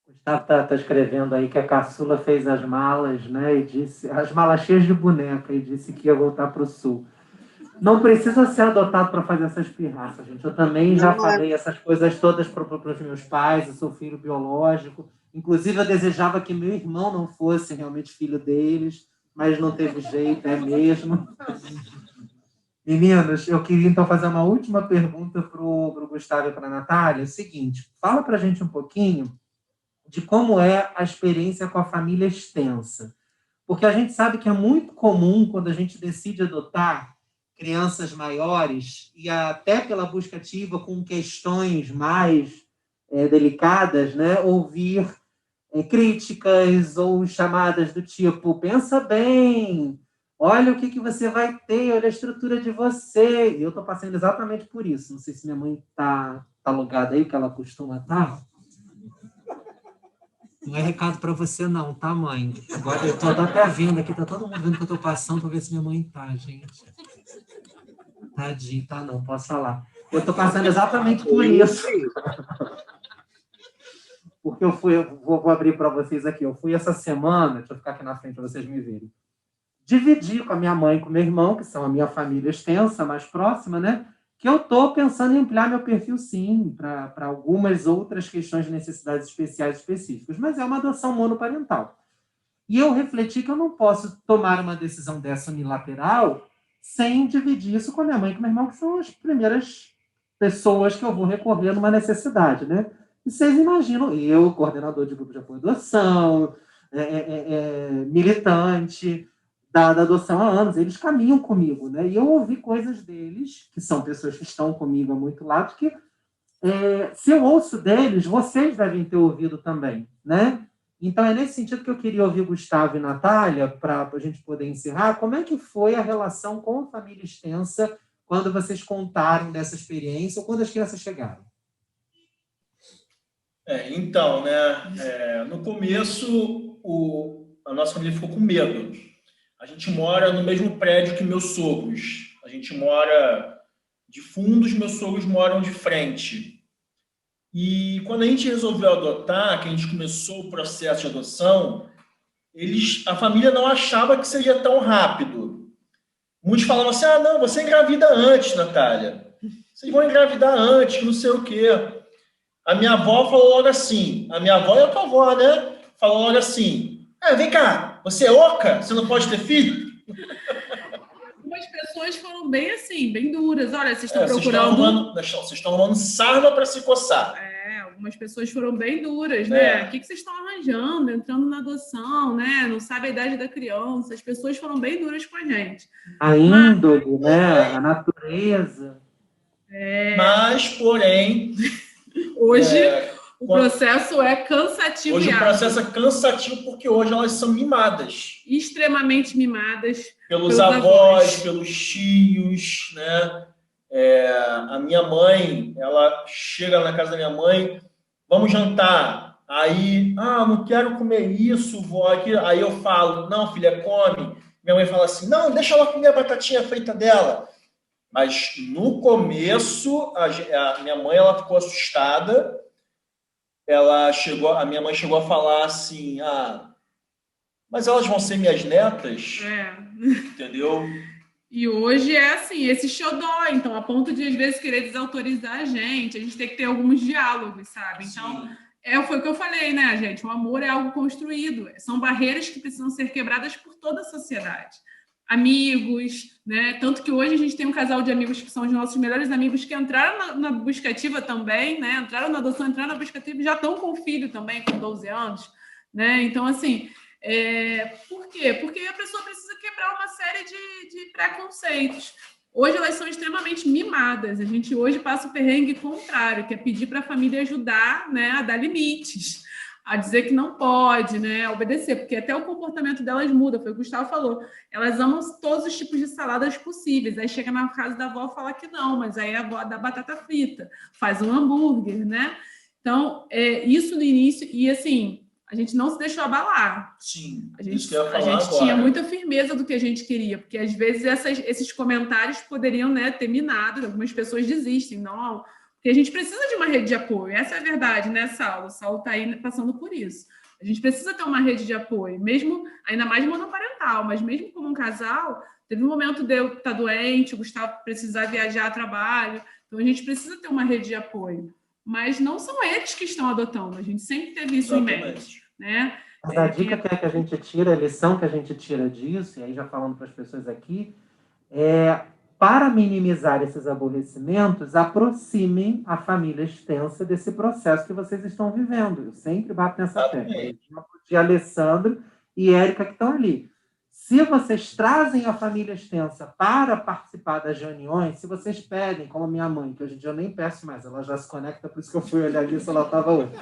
Gustavo está escrevendo aí que a caçula fez as malas, né? E disse, as malas cheias de boneca, e disse que ia voltar para o sul. Não precisa ser adotado para fazer essas pirraças, gente. Eu também já falei essas coisas todas para os meus pais, eu sou filho biológico. Inclusive, eu desejava que meu irmão não fosse realmente filho deles, mas não teve jeito, é mesmo. Meninos, eu queria então fazer uma última pergunta para o Gustavo e para a Natália. É o seguinte, fala para a gente um pouquinho de como é a experiência com a família extensa. Porque a gente sabe que é muito comum, quando a gente decide adotar crianças maiores, e até pela busca ativa com questões mais delicadas, né, ouvir críticas ou chamadas do tipo, pensa bem, olha o que você vai ter, olha a estrutura de você. E eu estou passando exatamente por isso. Não sei se minha mãe está logada aí, que ela costuma estar. Não é recado para você não, tá, mãe? Agora eu estou até vendo aqui, tá todo mundo vendo que eu estou passando para ver se minha mãe tá, gente. Tadinho, tá não, posso falar. Eu estou passando exatamente por isso. Porque vou abrir para vocês aqui, eu fui essa semana, deixa eu ficar aqui na frente para vocês me verem, dividi com a minha mãe e com o meu irmão, que são a minha família extensa, mais próxima, né? Que eu estou pensando em ampliar meu perfil, sim, para algumas outras questões de necessidades especiais específicas, mas é uma adoção monoparental. E eu refleti que eu não posso tomar uma decisão dessa unilateral sem dividir isso com a minha mãe e com o meu irmão, que são as primeiras pessoas que eu vou recorrer numa necessidade, né? E vocês imaginam, eu, coordenador de grupo de apoio à adoção, militante da adoção há anos, eles caminham comigo, né? E eu ouvi coisas deles, que são pessoas que estão comigo há muito lado, que se eu ouço deles, vocês devem ter ouvido também, né? Então, é nesse sentido que eu queria ouvir Gustavo e Natália, para a gente poder encerrar, como é que foi a relação com a família extensa quando vocês contaram dessa experiência ou quando as crianças chegaram? Então, né, no começo, a nossa família ficou com medo. A gente mora no mesmo prédio que meus sogros. A gente mora de fundo, os meus sogros moram de frente. E quando a gente resolveu adotar, que a gente começou o processo de adoção, a família não achava que seria tão rápido. Muitos falavam assim, não, você engravida antes, Natália. Vocês vão engravidar antes, não sei o quê. A minha avó falou logo assim, a minha avó é a tua avó, né? Falou logo assim, vem cá, você é oca? Você não pode ter filho? Algumas pessoas foram bem assim, bem duras. Olha, vocês estão procurando... Vocês estão arrumando sarna para se coçar. Algumas pessoas foram bem duras, né? O que vocês estão arranjando, entrando na adoção, né? Não sabe a idade da criança. As pessoas foram bem duras com a gente. A índole, né? A natureza. Mas, porém... Hoje o processo é cansativo. Hoje o processo é cansativo porque hoje elas são mimadas. Extremamente mimadas. Pelos avós, pelos tios, né? A minha mãe, ela chega na casa da minha mãe, vamos jantar. Aí, não quero comer isso, vó. Aí eu falo, não, filha, come. Minha mãe fala assim, não, deixa ela comer a batatinha frita dela. Mas no começo, a minha mãe ela ficou assustada. A minha mãe chegou a falar assim, mas elas vão ser minhas netas? Entendeu? E hoje é assim, esse xodó, então, a ponto de às vezes querer desautorizar a gente tem que ter alguns diálogos, sabe? Então, foi o que eu falei, né, gente? O amor é algo construído, são barreiras que precisam ser quebradas por toda a sociedade. Amigos, né? Tanto que hoje a gente tem um casal de amigos que são os nossos melhores amigos que entraram na buscativa também, né? Entraram na adoção, entraram na buscativa e já estão com filho também, com 12 anos, né? Então, assim, por quê? Porque a pessoa precisa quebrar uma série de preconceitos. Hoje elas são extremamente mimadas. A gente hoje passa o perrengue contrário, que é pedir para a família ajudar, né, a dar limites, a dizer que não pode, né, a obedecer, porque até o comportamento delas muda, foi o que o Gustavo falou. Elas amam todos os tipos de saladas possíveis. Aí chega na casa da avó e fala que não, mas aí a avó dá batata frita, faz um hambúrguer, né? Então, isso no início, e assim, a gente não se deixou abalar. Sim, a gente tinha muita firmeza do que a gente queria, porque às vezes esses comentários poderiam, né, ter minado, algumas pessoas desistem, não, porque a gente precisa de uma rede de apoio, essa é a verdade, né, Saulo? O Saulo está aí passando por isso. A gente precisa ter uma rede de apoio, mesmo, ainda mais monoparental, mas mesmo como um casal, teve um momento de eu estar doente, o Gustavo precisar viajar a trabalho, então a gente precisa ter uma rede de apoio. Mas não são eles que estão adotando, a gente sempre teve isso em mente, né? Mas a dica que a gente tira, a lição que a gente tira disso, e aí já falando para as pessoas aqui, para minimizar esses aborrecimentos, aproximem a família extensa desse processo que vocês estão vivendo. Eu sempre bato nessa tecla. De Alessandro e Érica que estão ali. Se vocês trazem a família extensa para participar das reuniões, se vocês pedem, como a minha mãe, que hoje em dia eu nem peço mais, ela já se conecta, por isso que eu fui olhar ali se ela estava hoje.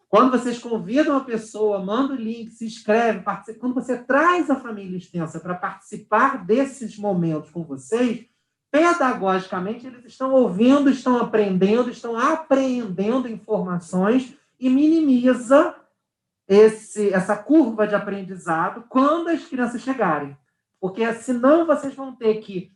Quando vocês convidam a pessoa, manda o link, se inscreve, participa. Quando você traz a família extensa para participar desses momentos com vocês, pedagogicamente eles estão ouvindo, estão aprendendo, estão apreendendo informações e minimiza essa curva de aprendizado quando as crianças chegarem. Porque senão vocês vão ter que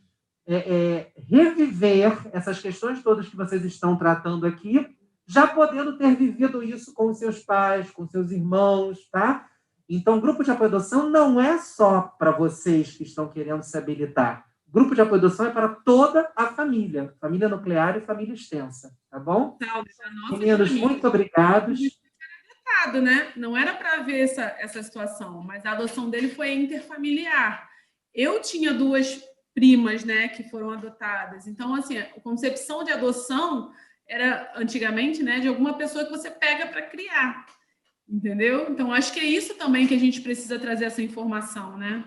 reviver essas questões todas que vocês estão tratando aqui, já podendo ter vivido isso com os seus pais, com seus irmãos, tá? Então, o grupo de apoio à adoção não é só para vocês que estão querendo se habilitar. O grupo de apoio à adoção é para toda a família nuclear e família extensa, tá bom? Meninos, muito obrigados. Né? Não era para ver essa situação, mas a adoção dele foi interfamiliar. Eu tinha 2 primas, né, que foram adotadas. Então, assim, a concepção de adoção era, antigamente, né, de alguma pessoa que você pega para criar, entendeu? Então, acho que é isso também que a gente precisa trazer essa informação, né?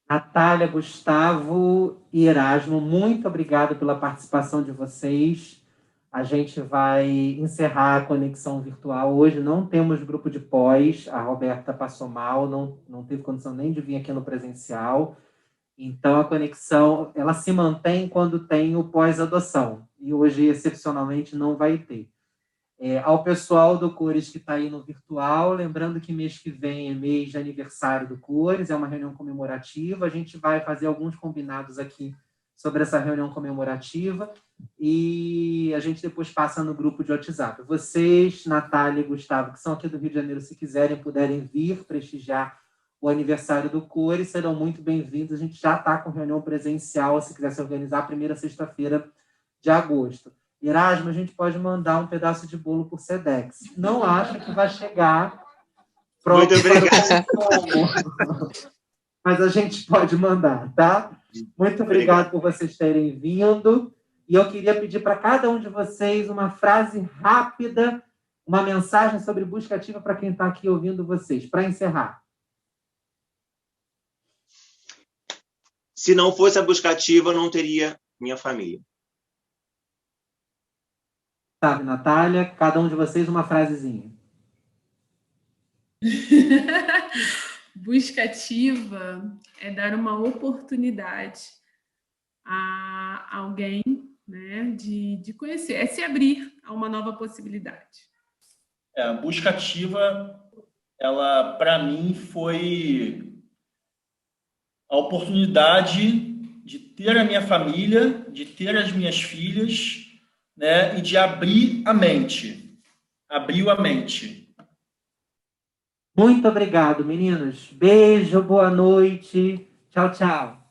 Natália, Gustavo e Erasmo, muito obrigado pela participação de vocês. A gente vai encerrar a conexão virtual hoje. Não temos grupo de pós. A Roberta passou mal, não teve condição nem de vir aqui no presencial. Então, a conexão ela se mantém quando tem o pós-adoção. E hoje, excepcionalmente, não vai ter. Ao pessoal do Cores que está aí no virtual, lembrando que mês que vem é mês de aniversário do Cores, é uma reunião comemorativa. A gente vai fazer alguns combinados aqui sobre essa reunião comemorativa e a gente depois passa no grupo de WhatsApp. Vocês, Natália e Gustavo, que são aqui do Rio de Janeiro, se quiserem, puderem vir prestigiar o aniversário do Cores, serão muito bem-vindos. A gente já está com reunião presencial, se quiser se organizar, a primeira sexta-feira de agosto. Erasmo, a gente pode mandar um pedaço de bolo por Sedex. Não acho que vai chegar pronto. Muito obrigado. Mas a gente pode mandar, tá? Muito obrigado por vocês terem vindo. E eu queria pedir para cada um de vocês uma frase rápida, uma mensagem sobre busca ativa para quem está aqui ouvindo vocês, para encerrar. Se não fosse a busca ativa, eu não teria minha família. Sabe, Natália, cada um de vocês uma frasezinha. Busca ativa é dar uma oportunidade a alguém, né, de conhecer, é se abrir a uma nova possibilidade. A busca ativa, ela, para mim, foi a oportunidade de ter a minha família, de ter as minhas filhas, né, e de abrir a mente. Abriu a mente. Muito obrigado, meninos. Beijo, boa noite. Tchau, tchau.